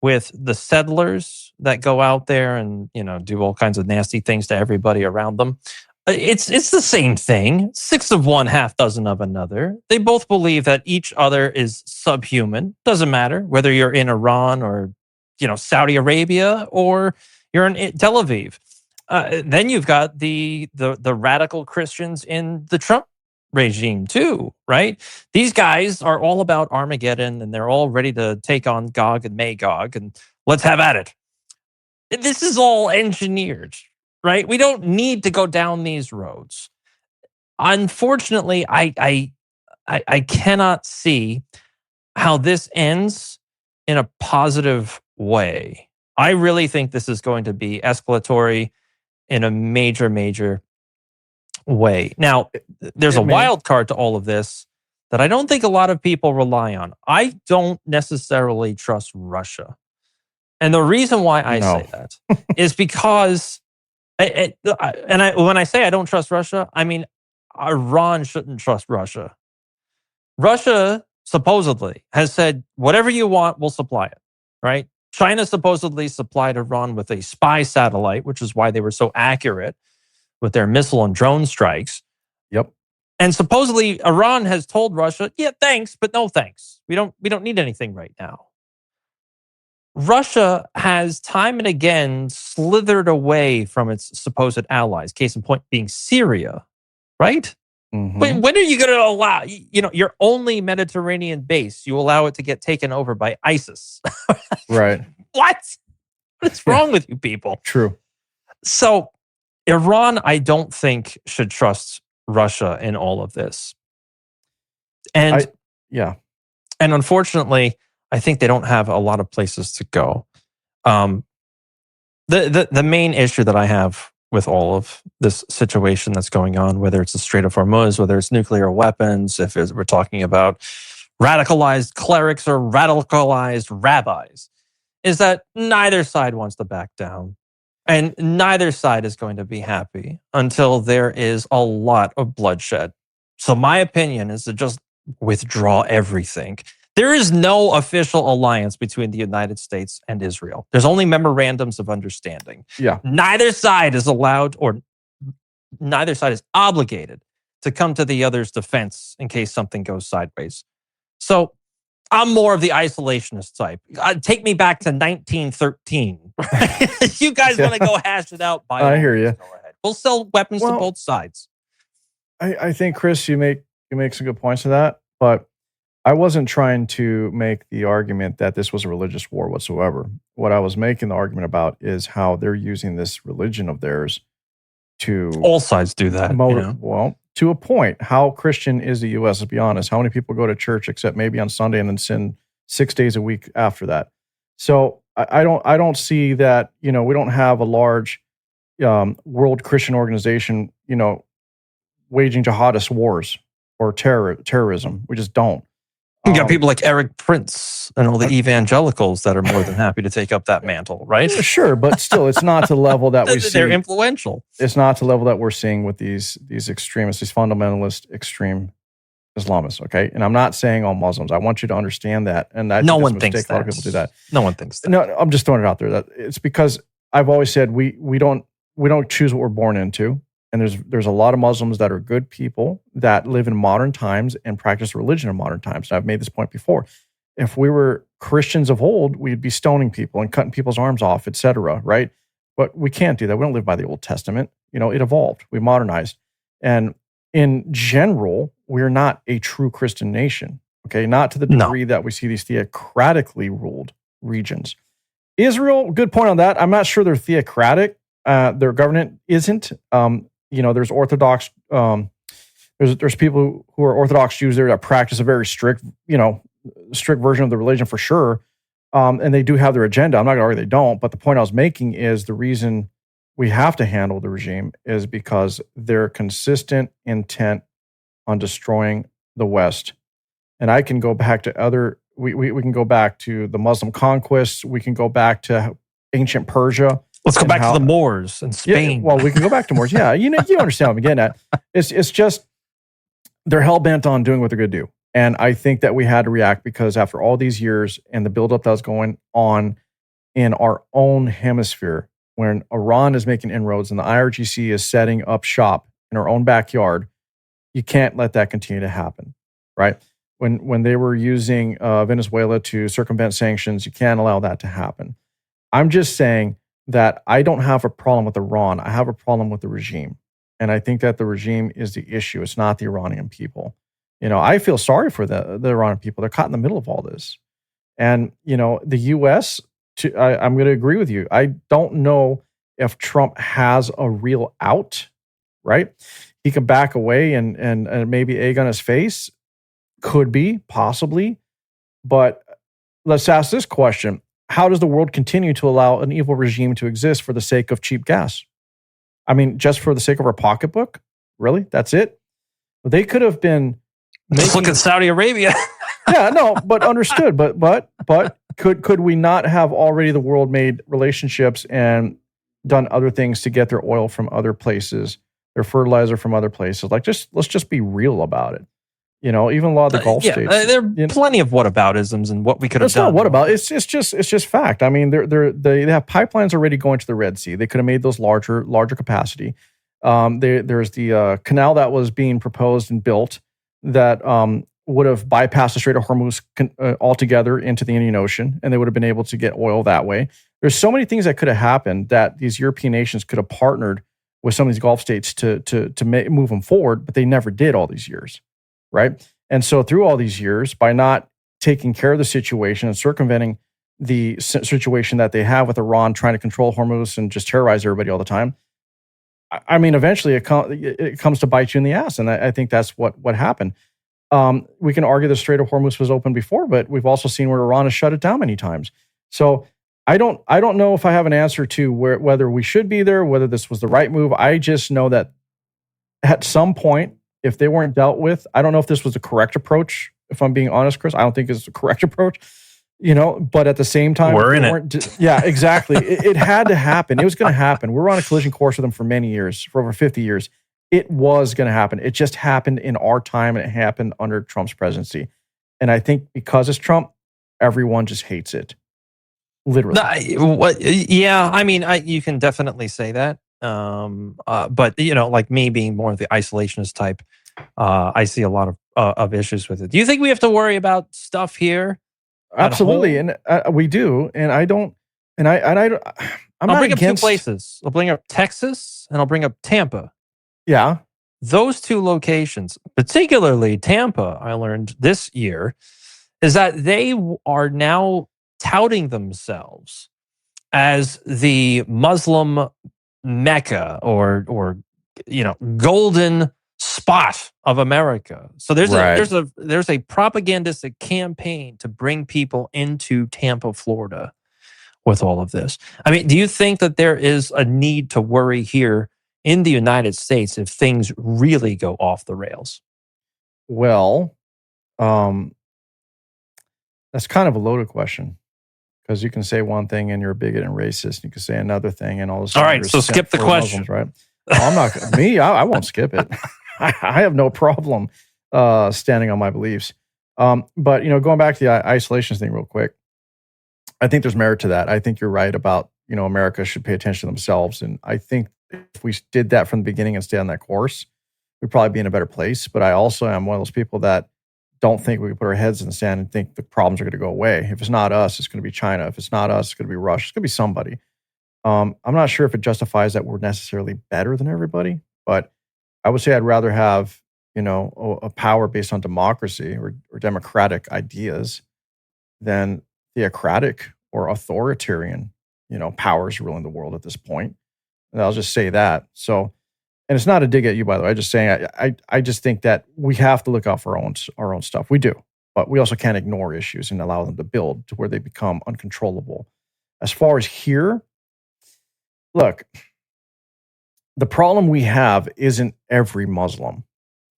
with the settlers that go out there and do all kinds of nasty things to everybody around them, it's the same thing. 6 of one, half dozen of another. They both believe that each other is subhuman. Doesn't matter whether you're in Iran or Saudi Arabia or you're in Tel Aviv. Then you've got the radical Christians in the Trump regime too, right? These guys are all about Armageddon and they're all ready to take on Gog and Magog and let's have at it. This is all engineered, right? We don't need to go down these roads. Unfortunately, I cannot see how this ends in a positive way. I really think this is going to be escalatory in a major, major way. Now, there's a wild card to all of this that I don't think a lot of people rely on. I don't necessarily trust Russia. And the reason why I say that is because, when I say I don't trust Russia, I mean, Iran shouldn't trust Russia. Russia supposedly has said, whatever you want, we'll supply it, right? China supposedly supplied Iran with a spy satellite, which is why they were so accurate with their missile and drone strikes. Yep. And supposedly Iran has told Russia, yeah, thanks, but no thanks. We don't need anything right now. Russia has time and again slithered away from its supposed allies. Case in point being Syria, right? Mm-hmm. When are you going to allow, your only Mediterranean base, you allow it to get taken over by ISIS? Right. What's wrong with you people? True. So Iran, I don't think, should trust Russia in all of this. And unfortunately, I think they don't have a lot of places to go. The main issue that I have with all of this situation that's going on, whether it's the Strait of Hormuz, whether it's nuclear weapons, if we're talking about radicalized clerics or radicalized rabbis, is that neither side wants to back down. And neither side is going to be happy until there is a lot of bloodshed. So my opinion is to just withdraw everything. There is no official alliance between the United States and Israel. There's only memorandums of understanding. Yeah. Neither side is allowed, or neither side is obligated to come to the other's defense in case something goes sideways. So I'm more of the isolationist type. Take me back to 1913. You guys want to go hash it out? I hear you. Go ahead. We'll sell weapons to both sides. I think, Chris, you make some good points to that, but I wasn't trying to make the argument that this was a religious war whatsoever. What I was making the argument about is how they're using this religion of theirs to... All sides do that. Well, to a point. How Christian is the U.S., let's be honest? How many people go to church except maybe on Sunday and then sin 6 days a week after that? So I don't see that, we don't have a large world Christian organization, waging jihadist wars or terrorism. We just don't. You got people like Eric Prince and all the evangelicals that are more than happy to take up that mantle, right? Sure, but still, it's not to the level that we see. They're influential. It's not to the level that we're seeing with these extremists, these fundamentalist, extreme Islamists, okay? And I'm not saying all Muslims. I want you to understand that. And no one thinks that. A lot of people do that. No one thinks that. No, I'm just throwing it out there. That it's because I've always said we don't choose what we're born into. And there's a lot of Muslims that are good people that live in modern times and practice religion in modern times. And I've made this point before. If we were Christians of old, we'd be stoning people and cutting people's arms off, etc., right? But we can't do that. We don't live by the Old Testament. It evolved. We modernized. And in general, we're not a true Christian nation, okay? Not to the degree that we see these theocratically ruled regions. Israel, good point on that. I'm not sure they're theocratic. Their government isn't. There's Orthodox, there's people who are Orthodox Jews there that practice a very strict version of the religion for sure. And they do have their agenda. I'm not going to argue they don't, but the point I was making is the reason we have to handle the regime is because their consistent intent on destroying the West. And I can go back to we can go back to the Muslim conquests. We can go back to ancient Persia. Let's go back to the Moors in Spain. Yeah, well, we can go back to Moors. Yeah, you understand what I'm getting at. It's just they're hell-bent on doing what they're going to do. And I think that we had to react because after all these years and the buildup that was going on in our own hemisphere, when Iran is making inroads and the IRGC is setting up shop in our own backyard, you can't let that continue to happen, right? When they were using Venezuela to circumvent sanctions, you can't allow that to happen. I'm just saying that I don't have a problem with Iran. I have a problem with the regime. And I think that the regime is the issue. It's not the Iranian people. I feel sorry for the Iranian people. They're caught in the middle of all this. And, the U.S., I'm going to agree with you. I don't know if Trump has a real out, right? He can back away and maybe egg on his face. Could be, possibly. But let's ask this question. How does the world continue to allow an evil regime to exist for the sake of cheap gas? I mean, just for the sake of our pocketbook? Really? That's it? They could have been Just look at Saudi Arabia. Yeah, no, but understood. But could we not have already the world made relationships and done other things to get their oil from other places, their fertilizer from other places? Like, let's just be real about it. Even a lot of the Gulf states. There are plenty of whataboutisms and what we could have done. It's not whataboutism. It's just fact. I mean, they have pipelines already going to the Red Sea. They could have made those larger capacity. There's the canal that was being proposed and built that would have bypassed the Strait of Hormuz altogether into the Indian Ocean, and they would have been able to get oil that way. There's so many things that could have happened that these European nations could have partnered with some of these Gulf states to move them forward, but they never did all these years, right? And so through all these years, by not taking care of the situation and circumventing the situation that they have with Iran trying to control Hormuz and just terrorize everybody all the time, I mean, eventually it comes to bite you in the ass, and I think that's what happened. We can argue the Strait of Hormuz was open before, but we've also seen where Iran has shut it down many times. So I don't know if I have an answer to whether we should be there, whether this was the right move. I just know that at some point, if they weren't dealt with, I don't know if this was the correct approach. If I'm being honest, Chris, I don't think it's the correct approach. But at the same time, we're in it. Yeah, exactly. It had to happen. It was going to happen. We were on a collision course with them for many years, for over 50 years. It was going to happen. It just happened in our time, and it happened under Trump's presidency. And I think because it's Trump, everyone just hates it. Literally. Yeah, I mean, you can definitely say that. But like me being more of the isolationist type, I see a lot of issues with it. Do you think we have to worry about stuff here? Absolutely, and we do. And I don't. And I'll bring up two places. I'll bring up Texas, and I'll bring up Tampa. Yeah. Those two locations, particularly Tampa, I learned this year, is that they are now touting themselves as the Muslim Mecca or golden spot of America. So there's a propagandistic campaign to bring people into Tampa, Florida with all of this. I mean, do you think that there is a need to worry here in the United States if things really go off the rails? Well, that's kind of a loaded question, because you can say one thing and you're a bigot and racist, and you can say another thing and all of a sudden. All right, so skip the question. Muslims, right? I'm not I won't skip it. I have no problem standing on my beliefs. But going back to the isolation thing real quick, I think there's merit to that. I think you're right about America should pay attention to themselves, and I think if we did that from the beginning and stay on that course, we'd probably be in a better place. But I also am one of those people that don't think we can put our heads in the sand and think the problems are going to go away. If it's not us, it's going to be China. If it's not us, it's going to be Russia. It's going to be somebody. I'm not sure if it justifies that we're necessarily better than everybody, but I would say I'd rather have a power based on democracy or democratic ideas than theocratic or authoritarian powers ruling the world at this point. And I'll just say that. So, and it's not a dig at you, by the way. I'm just saying I just think that we have to look out for our own stuff. We do, but we also can't ignore issues and allow them to build to where they become uncontrollable. As far as here, look, the problem we have isn't every Muslim.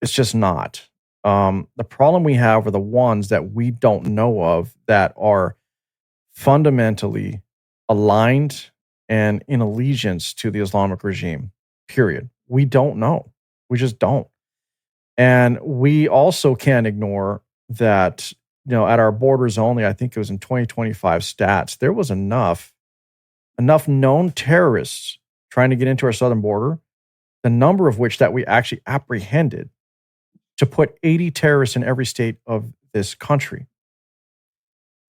It's just not. The problem we have are the ones that we don't know of that are fundamentally aligned and in allegiance to the Islamic regime, period. We don't know. We just don't. And we also can't ignore that, at our borders only, I think it was in 2025 stats, there was enough known terrorists trying to get into our southern border, the number of which that we actually apprehended to put 80 terrorists in every state of this country.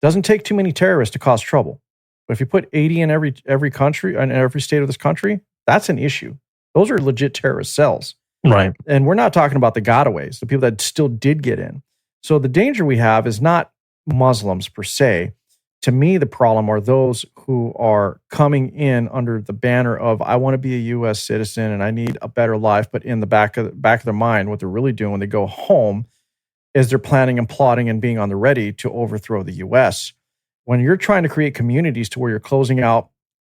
Doesn't take too many terrorists to cause trouble. But if you put 80 in every country and every state of this country, that's an issue. Those are legit terrorist cells. Right. And we're not talking about the gotaways, the people that still did get in. So the danger we have is not Muslims per se. To me, the problem are those who are coming in under the banner of, I want to be a U.S. citizen and I need a better life. But in the back of their mind, what they're really doing when they go home is they're planning and plotting and being on the ready to overthrow the U.S. When you're trying to create communities to where you're closing out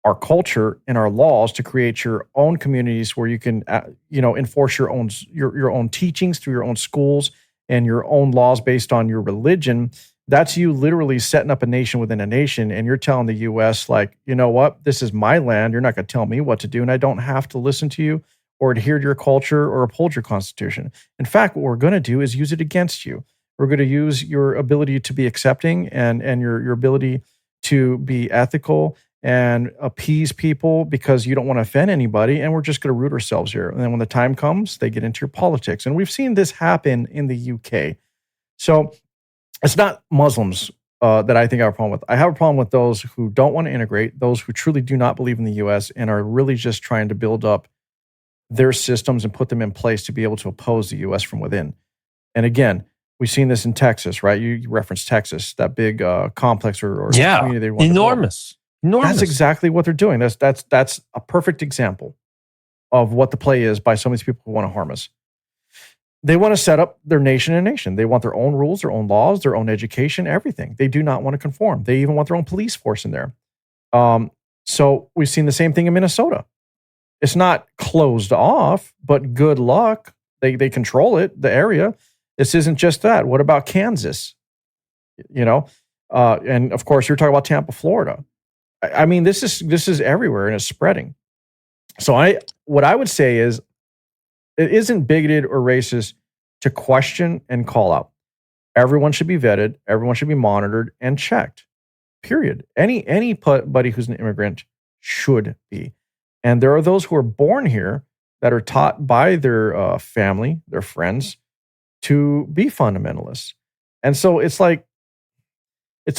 our culture and our laws to create your own communities where you can, enforce your own teachings through your own schools and your own laws based on your religion, that's you literally setting up a nation within a nation. And you're telling the US, like, you know what, this is my land. You're not going to tell me what to do. And I don't have to listen to you or adhere to your culture or uphold your constitution. In fact, what we're going to do is use it against you. We're going to use your ability to be accepting and your ability to be ethical and appease people because you don't want to offend anybody. And we're just going to root ourselves here. And then when the time comes, they get into your politics. And we've seen this happen in the UK. So it's not Muslims that I think I have a problem with. I have a problem with those who don't want to integrate, those who truly do not believe in the US and are really just trying to build up their systems and put them in place to be able to oppose the US from within. And again, we've seen this in Texas, right? You referenced Texas, that big complex or community they want enormous. Enormous. That's exactly what they're doing. That's a perfect example of what the play is by some of these people who want to harm us. They want to set up their nation in a nation. They want their own rules, their own laws, their own education, everything. They do not want to conform. They even want their own police force in there. So we've seen the same thing in Minnesota. It's not closed off, but good luck. They control it, the area. This isn't just that. What about Kansas? And of course, you're talking about Tampa, Florida. I mean, this is everywhere and it's spreading. So what I would say is it isn't bigoted or racist to question and call out. Everyone should be vetted. Everyone should be monitored and checked. Period. Anybody who's an immigrant should be. And there are those who are born here that are taught by their family, their friends, to be fundamentalists. And so it's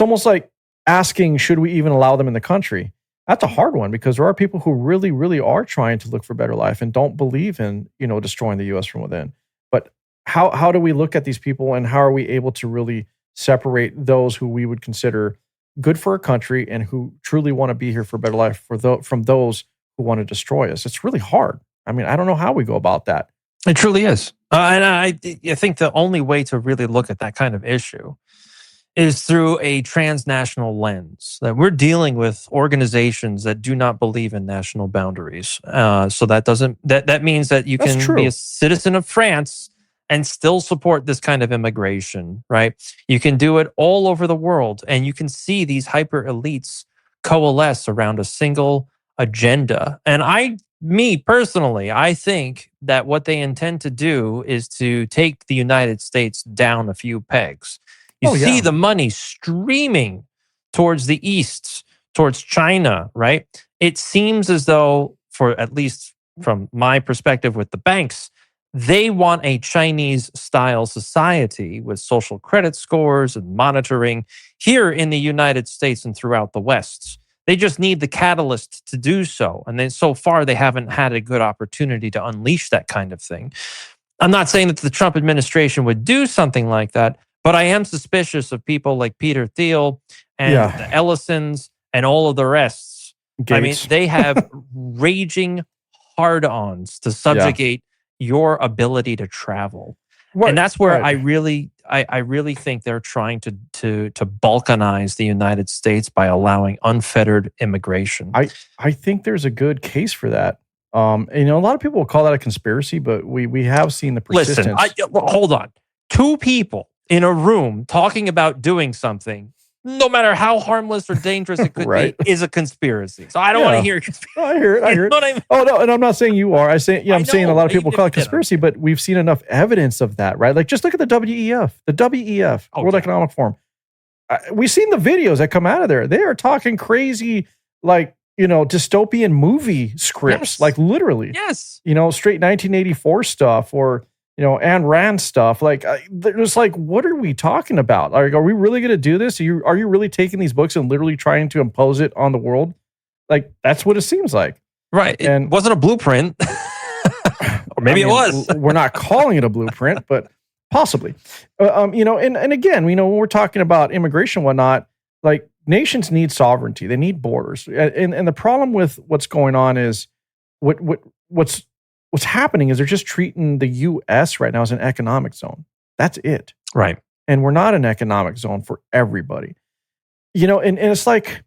almost like asking, should we even allow them in the country? That's a hard one because there are people who really, really are trying to look for better life and don't believe in, destroying the US from within. But how do we look at these people and how are we able to really separate those who we would consider good for our country and who truly want to be here for a better life from those who want to destroy us? It's really hard. I mean, I don't know how we go about that. It truly is. And I think the only way to really look at that kind of issue is through a transnational lens, that we're dealing with organizations that do not believe in national boundaries. So that means that you can be a citizen of France and still support this kind of immigration, right? You can do it all over the world, and you can see these hyper elites coalesce around a single agenda. And me personally, I think that what they intend to do is to take the United States down a few pegs. You see the money streaming towards the east, towards China, right? It seems as though, for at least from my perspective with the banks, they want a Chinese-style society with social credit scores and monitoring here in the United States and throughout the West. They just need the catalyst to do so. And then so far, they haven't had a good opportunity to unleash that kind of thing. I'm not saying that the Trump administration would do something like that, but I am suspicious of people like Peter Thiel and the Ellisons and all of the rest. Gates. I mean, they have raging hard-ons to subjugate your ability to travel. Right. And that's where I really think they're trying to balkanize the United States by allowing unfettered immigration. I think there's a good case for that. A lot of people will call that a conspiracy, but we have seen the persistence. Listen, hold on. Two people in a room talking about doing something, no matter how harmless or dangerous it could be, is a conspiracy. So I don't want to hear conspiracy. I hear it. I mean? Oh no, and I'm not saying you are. I'm saying a lot of people call it conspiracy, but we've seen enough evidence of that, right? Like just look at the WEF, World Economic Forum. We've seen the videos that come out of there. They are talking crazy, like dystopian movie scripts, like literally. Yes. Straight 1984 stuff or. Ayn Rand stuff. Like, there's like, what are we talking about? Like, are we really going to do this? Are you really taking these books and literally trying to impose it on the world? Like, that's what it seems like. Right. It wasn't a blueprint. Or maybe it was. We're not calling it a blueprint, but possibly. And again, when we're talking about immigration and whatnot, like nations need sovereignty. They need borders. And the problem with what's going on is what's happening is they're just treating the U.S. right now as an economic zone. That's it. Right. And we're not an economic zone for everybody. And it's like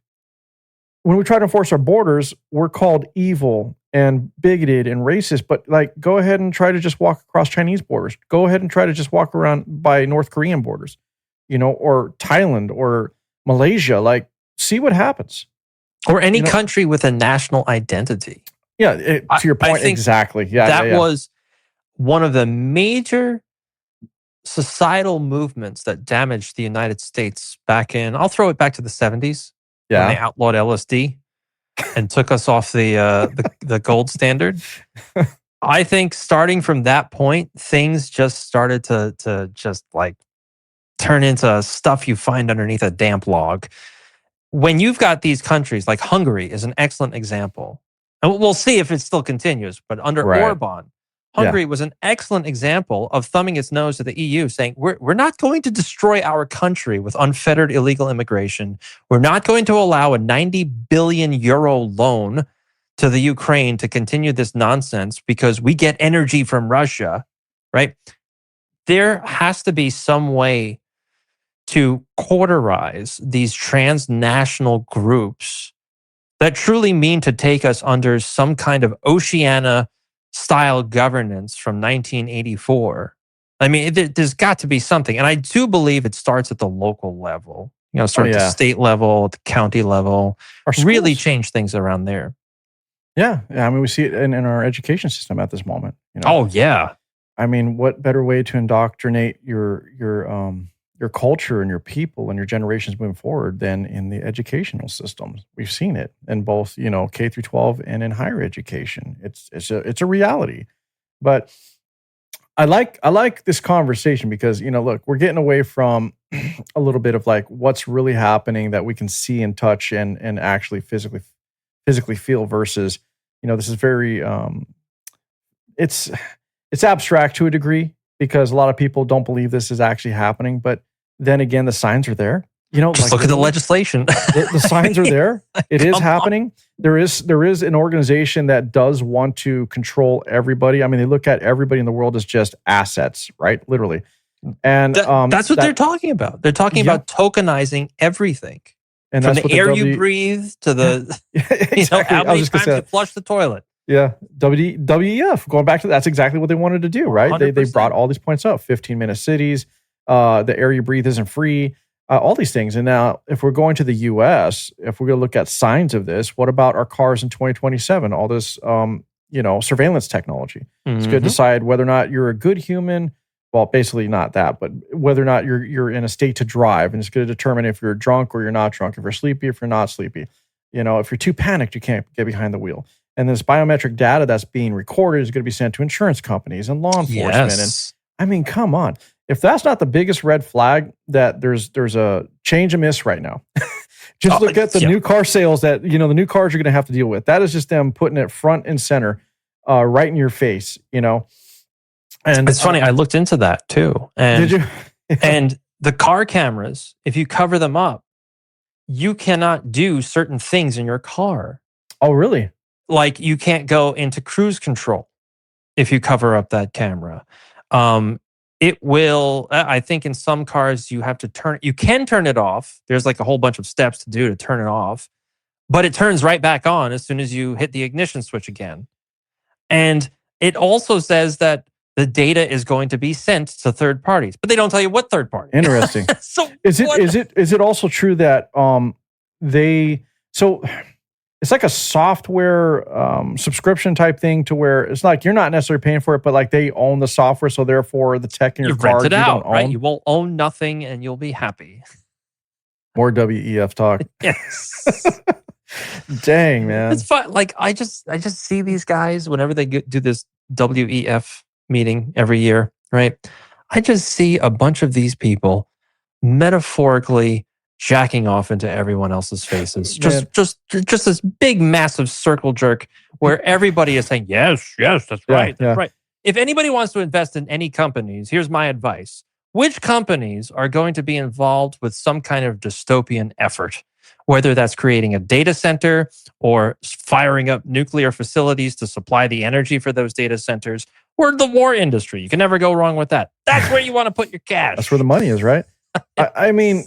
when we try to enforce our borders, we're called evil and bigoted and racist, but like go ahead and try to just walk across Chinese borders. Go ahead and try to just walk around by North Korean borders, or Thailand or Malaysia. Like, see what happens. Or any country with a national identity. Yeah, to your point, exactly. Yeah, that was one of the major societal movements that damaged the United States back in, I'll throw it back to the 70s when they outlawed LSD and took us off the gold standard. I think starting from that point, things just started to just like turn into stuff you find underneath a damp log. When you've got these countries, like Hungary is an excellent example. And we'll see if it still continues, but under Orban, Hungary was an excellent example of thumbing its nose at the EU, saying, we're not going to destroy our country with unfettered illegal immigration. We're not going to allow a 90 billion euro loan to the Ukraine to continue this nonsense because we get energy from Russia, right? There has to be some way to cauterize these transnational groups that truly mean to take us under some kind of Oceania-style governance from 1984. I mean, there's got to be something. And I do believe it starts at the local level. Start at the state level, at the county level. Really change things around there. Yeah. I mean, we see it in our education system at this moment. Oh, yeah. I mean, what better way to indoctrinate your culture and your people and your generations moving forward than in the educational systems? We've seen it in both, K through 12 and in higher education. It's a reality. But I like this conversation because, look, we're getting away from a little bit of like what's really happening that we can see and touch and actually physically feel versus, this is very it's abstract to a degree, because a lot of people don't believe this is actually happening. But then again, the signs are there. Just look at the legislation. The signs are there. It is happening. There is an organization that does want to control everybody. I mean, they look at everybody in the world as just assets, right? Literally. And that's what they're talking about. They're talking about tokenizing everything. And from the air you breathe to the how many times you flush the toilet. Yeah, WEF, going back to that's exactly what they wanted to do, right? 100%. They brought all these points up, 15-minute cities, the air you breathe isn't free, all these things. And now if we're going to the US, if we're going to look at signs of this, what about our cars in 2027? All this, surveillance technology. Mm-hmm. It's going to decide whether or not you're a good human. Well, basically not that, but whether or not you're in a state to drive. And it's going to determine if you're drunk or you're not drunk, if you're sleepy, if you're not sleepy. If you're too panicked, you can't get behind the wheel. And this biometric data that's being recorded is going to be sent to insurance companies and law enforcement. Yes. And I mean, come on. If that's not the biggest red flag that there's a change amiss right now, just look at the new car sales that, the new cars you're going to have to deal with. That is just them putting it front and center, right in your face, And it's funny. I looked into that too. And, did you? And the car cameras, if you cover them up, you cannot do certain things in your car. Oh, really? Like you can't go into cruise control if you cover up that camera. It will, I think in some cars you can turn it off. There's like a whole bunch of steps to do to turn it off, but it turns right back on as soon as you hit the ignition switch again. And it also says that the data is going to be sent to third parties, but they don't tell you what third party. Interesting. So is it also true that it's like a software subscription type thing to where it's like you're not necessarily paying for it, but like they own the software, so therefore the tech in your car rent it out, right? You will own nothing and you'll be happy. More WEF talk. Yes. Dang, man. It's fun. Like I just see these guys whenever they do this WEF meeting every year, right? I just see a bunch of these people metaphorically jacking off into everyone else's faces. Just this big, massive circle jerk where everybody is saying, yes, that's right, that's right. If anybody wants to invest in any companies, here's my advice. Which companies are going to be involved with some kind of dystopian effort? Whether that's creating a data center or firing up nuclear facilities to supply the energy for those data centers, or the war industry. You can never go wrong with that. That's where you want to put your cash. That's where the money is, right? I mean,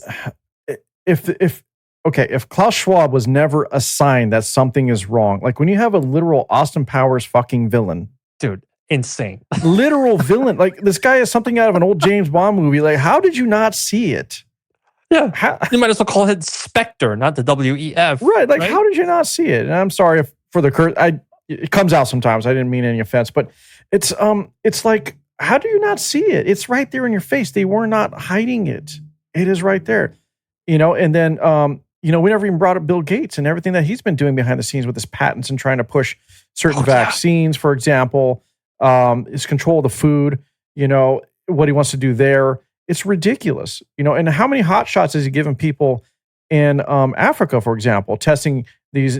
if okay, if Klaus Schwab was never a sign that something is wrong, like when you have a literal Austin Powers fucking villain, Dude, insane. literal villain, like this guy is something out of an old James Bond movie. Like, how did you not see it? Yeah. How, You might as well call it Spectre, not the WEF. right? Like, how did you not see it? And I'm sorry for the curse. It comes out sometimes. I didn't mean any offense, but it's like, how do you not see it? It's right there in your face. They were not hiding it. It is right there, And then we never even brought up Bill Gates and everything that he's been doing behind the scenes with his patents and trying to push certain vaccines, for example, his control of the food. What he wants to do there. It's ridiculous, And how many hot shots has he given people in Africa, for example, testing these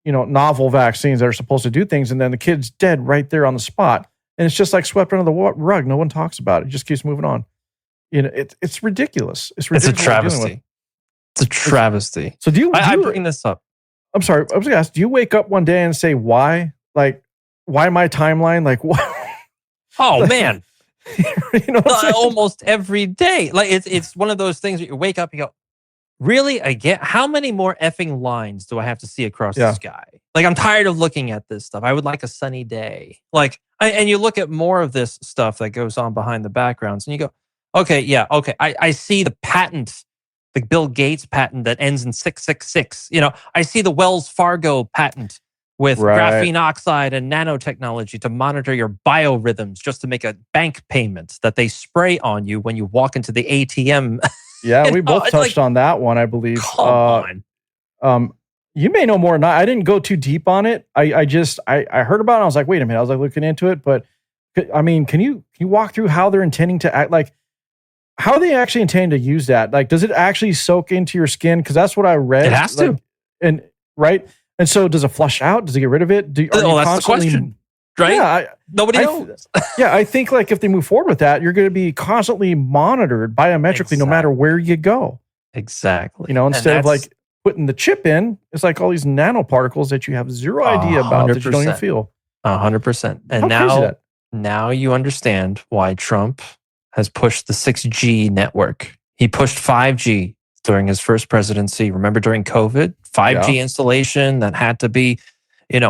novel vaccines that are supposed to do things, and then the kid's dead right there on the spot, and it's just like swept under the rug. No one talks about it. It just keeps moving on. It's ridiculous. It's ridiculous. It's a travesty. It's a travesty. So I bring this up? I'm sorry. I was going to ask. Do you wake up one day and say, "Why? Like, why my timeline? Like, what?" Oh man. Almost every day. Like it's one of those things that you wake up, you go, really? How many more effing lines do I have to see across the sky? Like, I'm tired of looking at this stuff. I would like a sunny day. Like, and you look at more of this stuff that goes on behind the backgrounds and you go, okay. I see the patent, the Bill Gates patent that ends in 666. I see the Wells Fargo patent with graphene oxide and nanotechnology to monitor your biorhythms just to make a bank payment that they spray on you when you walk into the ATM. Yeah, we both touched on that one, I believe. Come on. You may know more than I didn't go too deep on it. I heard about it. I was like, wait a minute. I was like looking into it, but I mean, can you walk through how they're intending to act? Like, how are they actually intending to use that? Like, does it actually soak into your skin? Because that's what I read. It has to. And right. And so, does it flush out? Does it get rid of it? That's the question, right? Yeah, nobody knows. Yeah, I think like if they move forward with that, you're going to be constantly monitored biometrically, no matter where you go. Exactly. Instead of like putting the chip in, it's like all these nanoparticles that you have zero idea about that you don't even feel. 100%. And now you understand why Trump has pushed the 6G network. He pushed 5G during his first presidency. Remember during COVID, 5G installation that had to be,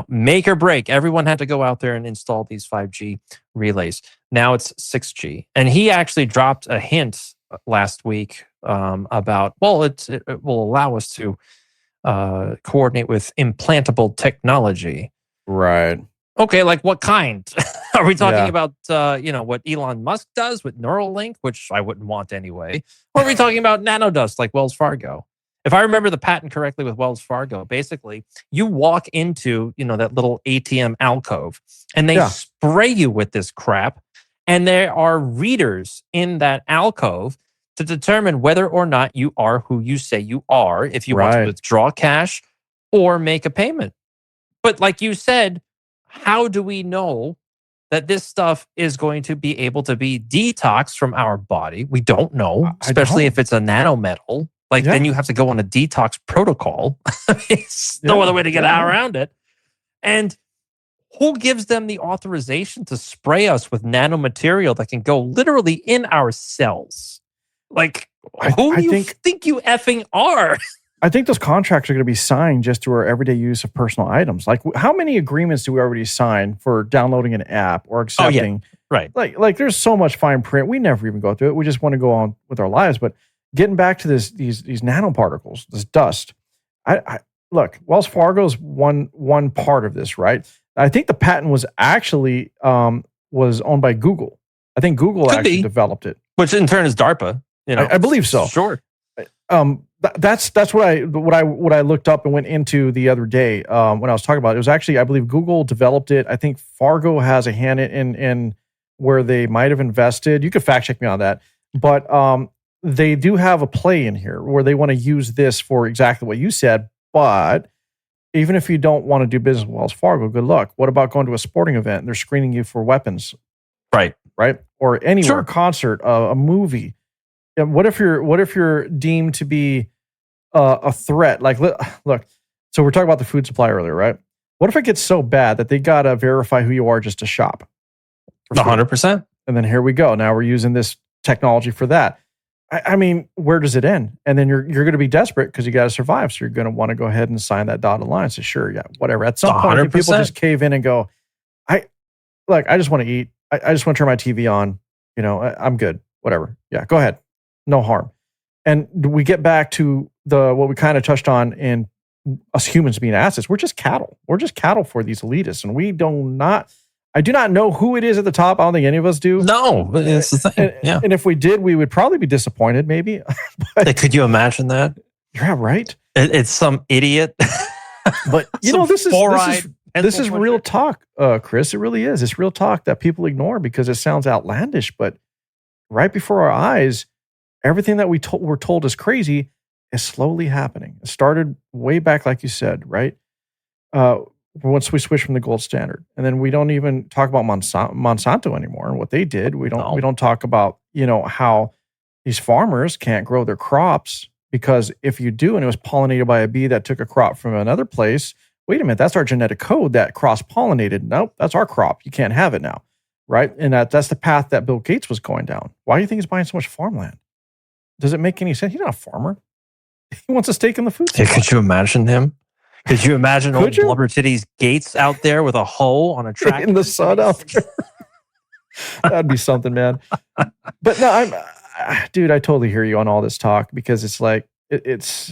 make or break. Everyone had to go out there and install these 5G relays. Now it's 6G. And he actually dropped a hint last week about, it will allow us to coordinate with implantable technology. Right. Okay, like what kind? Are we talking about, what Elon Musk does with Neuralink, which I wouldn't want anyway? Or are we talking about nanodust like Wells Fargo? If I remember the patent correctly with Wells Fargo, basically, you walk into, that little ATM alcove and they spray you with this crap. And there are readers in that alcove to determine whether or not you are who you say you are, if you want to withdraw cash or make a payment. But like you said, how do we know that this stuff is going to be able to be detoxed from our body? We don't know, especially if it's a nanometal. Then you have to go on a detox protocol. It's no other way to get around it. And who gives them the authorization to spray us with nanomaterial that can go literally in our cells? Like, who do you think you effing are? I think those contracts are going to be signed just to our everyday use of personal items. Like, how many agreements do we already sign for downloading an app or accepting? Right. Like there's so much fine print. We never even go through it. We just want to go on with our lives. But getting back to these nanoparticles, this dust. I look, Wells Fargo is one part of this, right? I think the patent was actually was owned by Google. I think Google actually developed it, which in turn is DARPA. I believe so. Sure. That's what I looked up and went into the other day when I was talking about it. It was actually, I believe Google developed it. I think Fargo has a hand in where they might have invested. You could fact check me on that, but they do have a play in here where they want to use this for exactly what you said. But even if you don't want to do business with Wells Fargo, good luck. What about going to a sporting event and they're screening you for weapons? Right. Or anywhere, concert, a movie. What if you're deemed to be a threat? Like, look, so we're talking about the food supply earlier, right? What if it gets so bad that they got to verify who you are just to shop? 100%. And then here we go. Now we're using this technology for that. I mean, where does it end? And then you're going to be desperate because you got to survive. So you're going to want to go ahead and sign that dotted line. So sure, yeah, whatever. At some point, if people just cave in and go, I just want to eat. I just want to turn my TV on. You know, I'm good. Whatever. Yeah, go ahead. No harm. And we get back to what we kind of touched on in us humans being assets. We're just cattle. We're just cattle for these elitists, and I do not know who it is at the top. I don't think any of us do. No, it's the thing. Yeah. And if we did, we would probably be disappointed, maybe. Could you imagine that? Yeah, right. It's some idiot. But you know, this is real talk, Chris. It really is. It's real talk that people ignore because it sounds outlandish. But right before our eyes, everything that we're told is crazy is slowly happening. It started way back, like you said, right? Once we switch from the gold standard, and then we don't even talk about Monsanto anymore and what they did. We don't talk about, you know, how these farmers can't grow their crops because if you do, and it was pollinated by a bee that took a crop from another place, wait a minute, that's our genetic code that cross-pollinated. Nope, that's our crop. You can't have it now, right? And that's the path that Bill Gates was going down. Why do you think he's buying so much farmland? Does it make any sense? He's not a farmer. He wants a stake in the food supply. Could you imagine him? Could you imagine old blubber titties Gates out there with a hoe on a tractor in the sun out there? That'd be something, man. But no, dude, I totally hear you on all this talk because it's like it's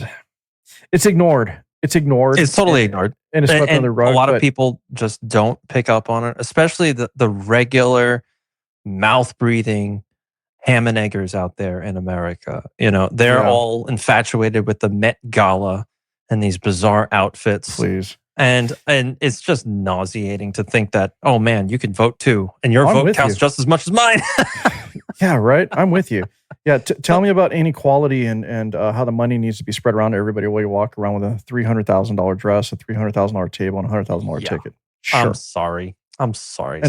ignored. It's ignored. It's totally ignored, and it's swept under the rug. A lot of people just don't pick up on it, especially the regular mouth breathing ham and eggers out there in America. You know, they're all infatuated with the Met Gala and these bizarre outfits. Please. And it's just nauseating to think that, oh man, you can vote too. And your vote counts just as much as mine. Yeah, right. I'm with you. Yeah. Tell me about inequality and how the money needs to be spread around to everybody while you walk around with a $300,000 dress, a $300,000 table, and a $100,000 ticket. Sure. I'm sorry. And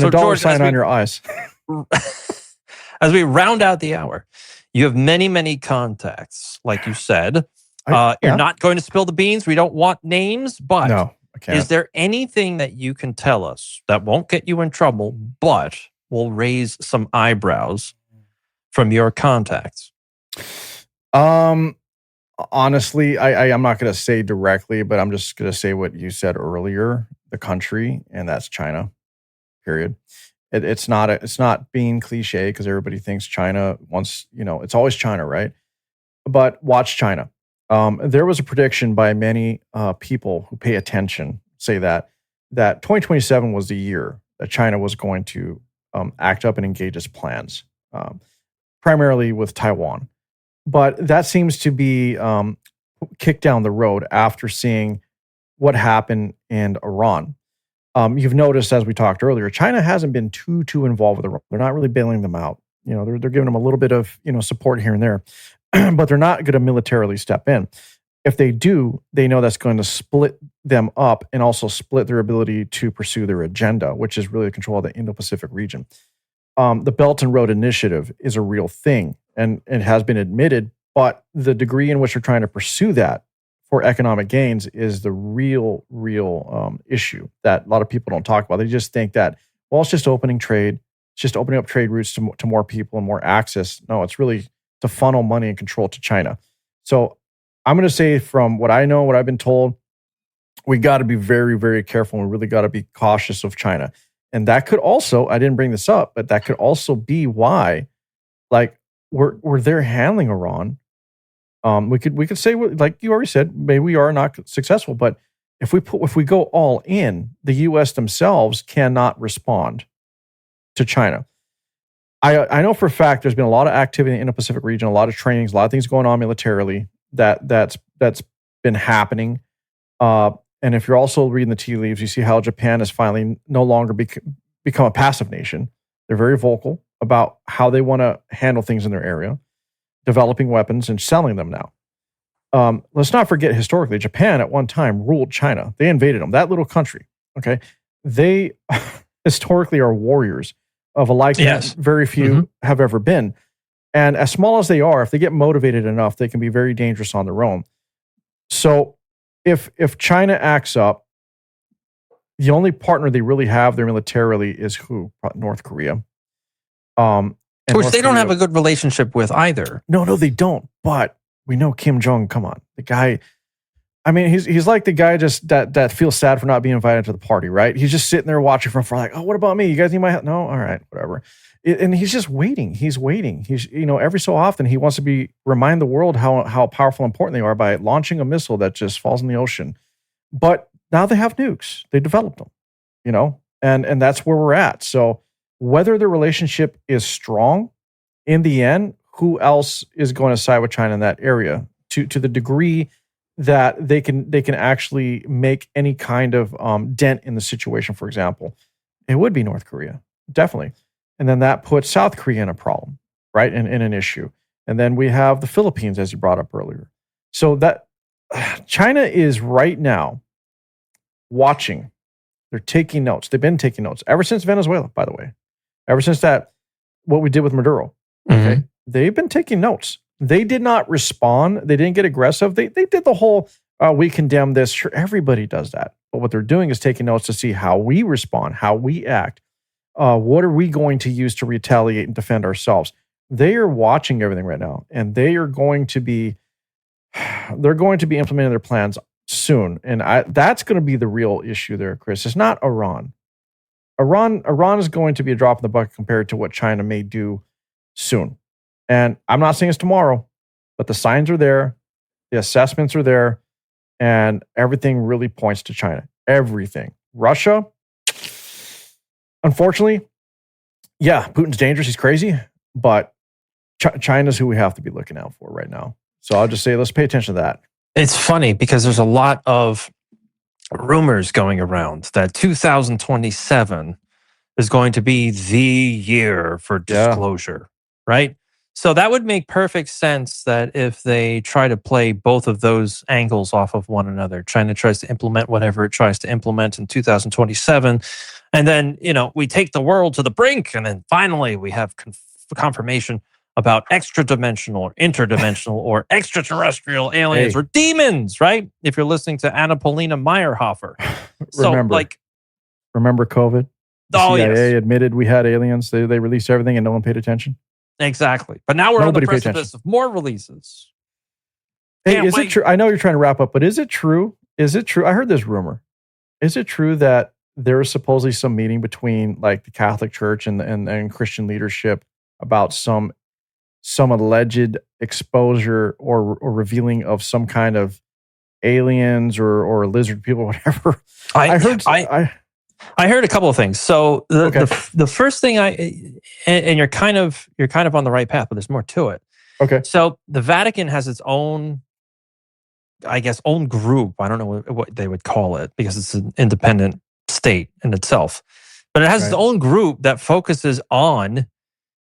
so a dollar sign on your eyes. As we round out the hour, you have many, many contacts, like you said. You're not going to spill the beans. We don't want names, but no, I can't. Is there anything that you can tell us that won't get you in trouble, but will raise some eyebrows from your contacts? Honestly, I'm not going to say directly, but I'm just going to say what you said earlier, the country, and that's China, period. It's not being cliche because everybody thinks China wants, you know, it's always China, right? But watch China. There was a prediction by many people who pay attention, say that 2027 was the year that China was going to act up and engage its plans, primarily with Taiwan. But that seems to be kicked down the road after seeing what happened in Iran. You've noticed, as we talked earlier, China hasn't been too involved with Iran. They're not really bailing them out. You know, they're giving them a little bit of, you know, support here and there. But they're not going to militarily step in. If they do, they know that's going to split them up and also split their ability to pursue their agenda, which is really the control of the Indo-Pacific region. The Belt and Road Initiative is a real thing, and it has been admitted, but the degree in which they're trying to pursue that for economic gains is the real issue that a lot of people don't talk about. They just think that, well, it's just opening trade. It's just opening up trade routes to more people and more access. No, it's really to funnel money and control to China. So I'm going to say from what I know, what I've been told, we got to be very, very careful. And we really got to be cautious of China. And that could also, I didn't bring this up, but that could also be why, like, we're there handling Iran. We could say, like you already said, maybe we are not successful, but if we go all in, the U.S. themselves cannot respond to China. I know for a fact there's been a lot of activity in the Indo-Pacific region, a lot of trainings, a lot of things going on militarily that's been happening. And if you're also reading the tea leaves, you see how Japan has finally no longer become a passive nation. They're very vocal about how they want to handle things in their area, developing weapons and selling them now. Let's not forget historically, Japan at one time ruled China. They invaded them, that little country. Okay, they historically are warriors of a like that very few have ever been. And as small as they are, if they get motivated enough, they can be very dangerous on their own. So if China acts up, the only partner they really have there militarily is who? North Korea. And And Which North they don't Korea, have a good relationship with either. no, they don't. But we know Kim Jong. Come on, the guy. I mean, he's like the guy just that feels sad for not being invited to the party, right? He's just sitting there watching from far, like, oh, what about me? You guys need my help? No, all right, whatever. And he's just waiting. He's waiting. He's every so often he wants to remind the world how powerful and important they are by launching a missile that just falls in the ocean. But now they have nukes. They developed them, and that's where we're at. So whether the relationship is strong in the end, who else is going to side with China in that area to the degree that they can actually make any kind of dent in the situation? For example, it would be North Korea, definitely. And then that puts South Korea in a problem, right? In an issue. And then we have the Philippines, as you brought up earlier. So that China is right now watching. They're taking notes. They've been taking notes ever since Venezuela, by the way. Ever since what we did with Maduro. Okay. They've been taking notes. They did not respond. They didn't get aggressive. They did the whole, we condemn this. Sure, everybody does that. But what they're doing is taking notes to see how we respond, how we act. What are we going to use to retaliate and defend ourselves? They are watching everything right now, and they're going to be implementing their plans soon. And that's going to be the real issue there, Chris. It's not Iran. Iran is going to be a drop in the bucket compared to what China may do soon. And I'm not saying it's tomorrow, but the signs are there, the assessments are there, and everything really points to China. Everything. Russia, unfortunately, yeah, Putin's dangerous. He's crazy, but China's who we have to be looking out for right now. So I'll just say, let's pay attention to that. It's funny because there's a lot of rumors going around that 2027 is going to be the year for disclosure, right? So that would make perfect sense that if they try to play both of those angles off of one another, China tries to implement whatever it tries to implement in 2027, and then, we take the world to the brink, and then finally we have confirmation about extra-dimensional or interdimensional or extraterrestrial aliens or demons, right? If you're listening to Anna Paulina Meyerhofer. Remember COVID? The CIA admitted we had aliens. They released everything and no one paid attention. Exactly. But now we're on the precipice of more releases. Hey, is it true? I know you're trying to wrap up, but is it true? Is it true? I heard this rumor. Is it true that there is supposedly some meeting between like the Catholic Church and Christian leadership about some alleged exposure or revealing of some kind of aliens or lizard people, whatever? I heard a couple of things. So the first thing and you're kind of on the right path, but there's more to it. Okay. So the Vatican has its own, I guess, own group. I don't know what they would call it because it's an independent state in itself, but it has its own group that focuses on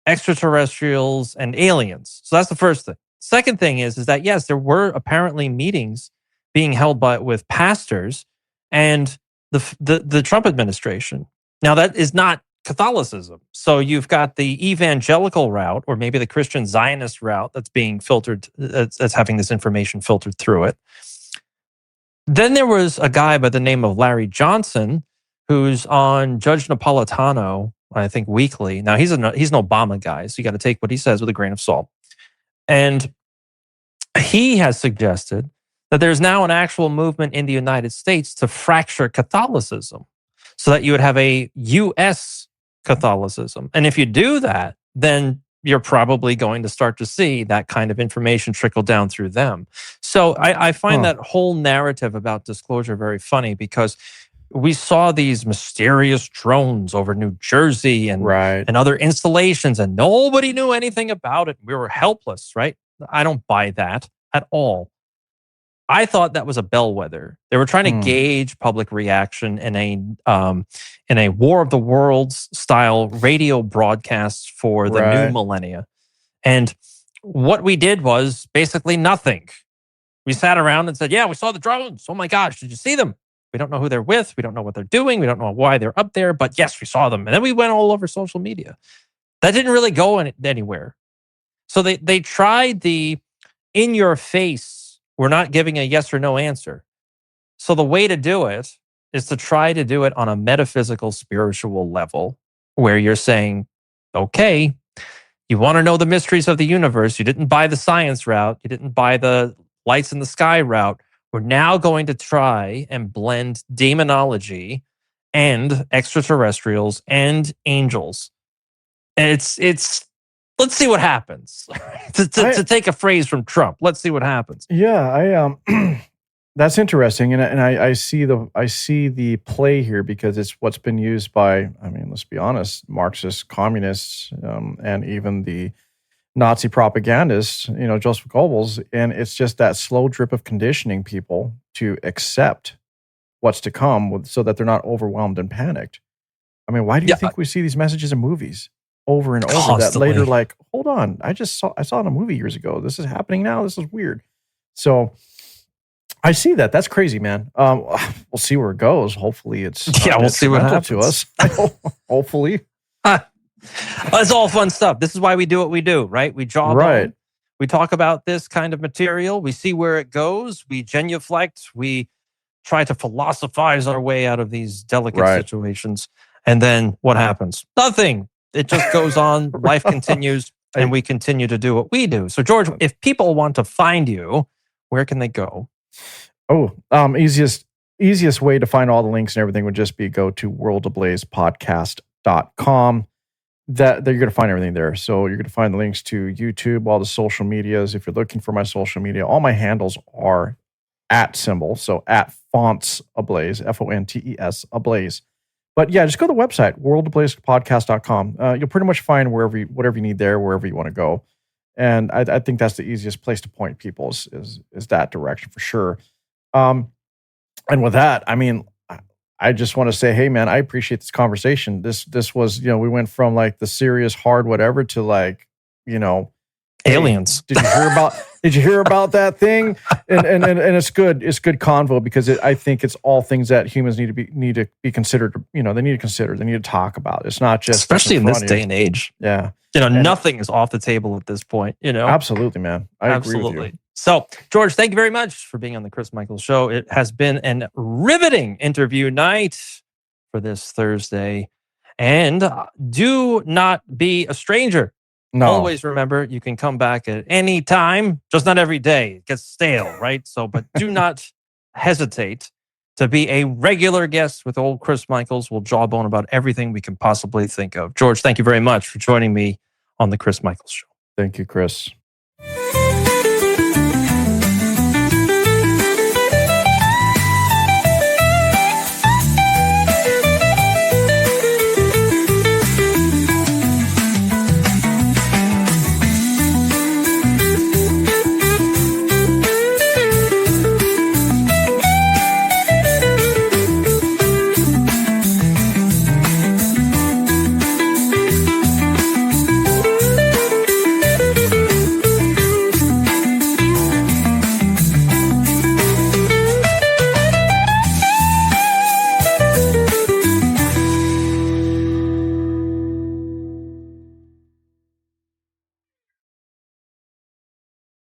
extraterrestrials and aliens. So that's the first thing. Second thing is that yes, there were apparently meetings being held with pastors and the Trump administration. Now that is not Catholicism. So you've got the evangelical route, or maybe the Christian Zionist route that's being filtered, that's having this information filtered through it. Then there was a guy by the name of Larry Johnson, who's on Judge Napolitano, I think weekly. Now he's an Obama guy, so you got to take what he says with a grain of salt. And he has suggested that there's now an actual movement in the United States to fracture Catholicism so that you would have a U.S. Catholicism. And if you do that, then you're probably going to start to see that kind of information trickle down through them. So I find that whole narrative about disclosure very funny because we saw these mysterious drones over New Jersey and other installations, and nobody knew anything about it. We were helpless, right? I don't buy that at all. I thought that was a bellwether. They were trying to gauge public reaction in a War of the Worlds style radio broadcast for the new millennia. And what we did was basically nothing. We sat around and said, yeah, we saw the drones. Oh my gosh, did you see them? We don't know who they're with. We don't know what they're doing. We don't know why they're up there. But yes, we saw them. And then we went all over social media. That didn't really go anywhere. So they tried the in your face, we're not giving a yes or no answer. So the way to do it is to try to do it on a metaphysical, spiritual level where you're saying, okay, You want to know the mysteries of the universe. You didn't buy the science route. You didn't buy the lights in the sky route. We're now going to try and blend demonology and extraterrestrials and angels. And it's let's see what happens. to take a phrase from Trump, let's see what happens. Yeah, that's interesting, and I see the play here because it's what's been used by, I mean, let's be honest, Marxist communists, and even the Nazi propagandists, Joseph Goebbels, and it's just that slow drip of conditioning people to accept what's to come, so that they're not overwhelmed and panicked. I mean, why do you think we see these messages in movies over and over constantly? That later, like, hold on, I saw it in a movie years ago. This is happening now. This is weird. So I see that. That's crazy, man. We'll see where it goes. Hopefully it's we'll see what happens to us. Hopefully. It's all fun stuff. This is why we do what we do, right? We jaw bone. We talk about this kind of material. We see where it goes. We genuflect. We try to philosophize our way out of these delicate situations. And then what happens? Nothing. It just goes on. Life continues, and we continue to do what we do. So, George, if people want to find you, where can they go? Oh, easiest way to find all the links and everything would just be go to worldablazepodcast.com. That you're going to find everything there. So you're going to find the links to YouTube, all the social medias. If you're looking for my social media, all my handles are @symbol. So @fonts ablaze, FONTES ablaze. But yeah, just go to the website, worldablazepodcast.com. You'll pretty much find whatever you need there, wherever you want to go. And I think that's the easiest place to point people is that direction for sure. And with that, I mean, I just want to say, hey man, I appreciate this conversation. This was, we went from like the serious, hard whatever to like, aliens. Did you hear about that thing? And it's good. It's good convo because I think it's all things that humans need to be considered. They need to consider. They need to talk about. It's not just especially in this day and age. Yeah. Nothing is off the table at this point. Absolutely, man. I agree with you. So, George, thank you very much for being on the Chris Michaels Show. It has been an riveting interview night for this Thursday. And do not be a stranger. No. Always remember, you can come back at any time, just not every day. It gets stale, right? But do not hesitate to be a regular guest with old Chris Michaels. We'll jawbone about everything we can possibly think of. George, thank you very much for joining me on the Chris Michaels Show. Thank you, Chris.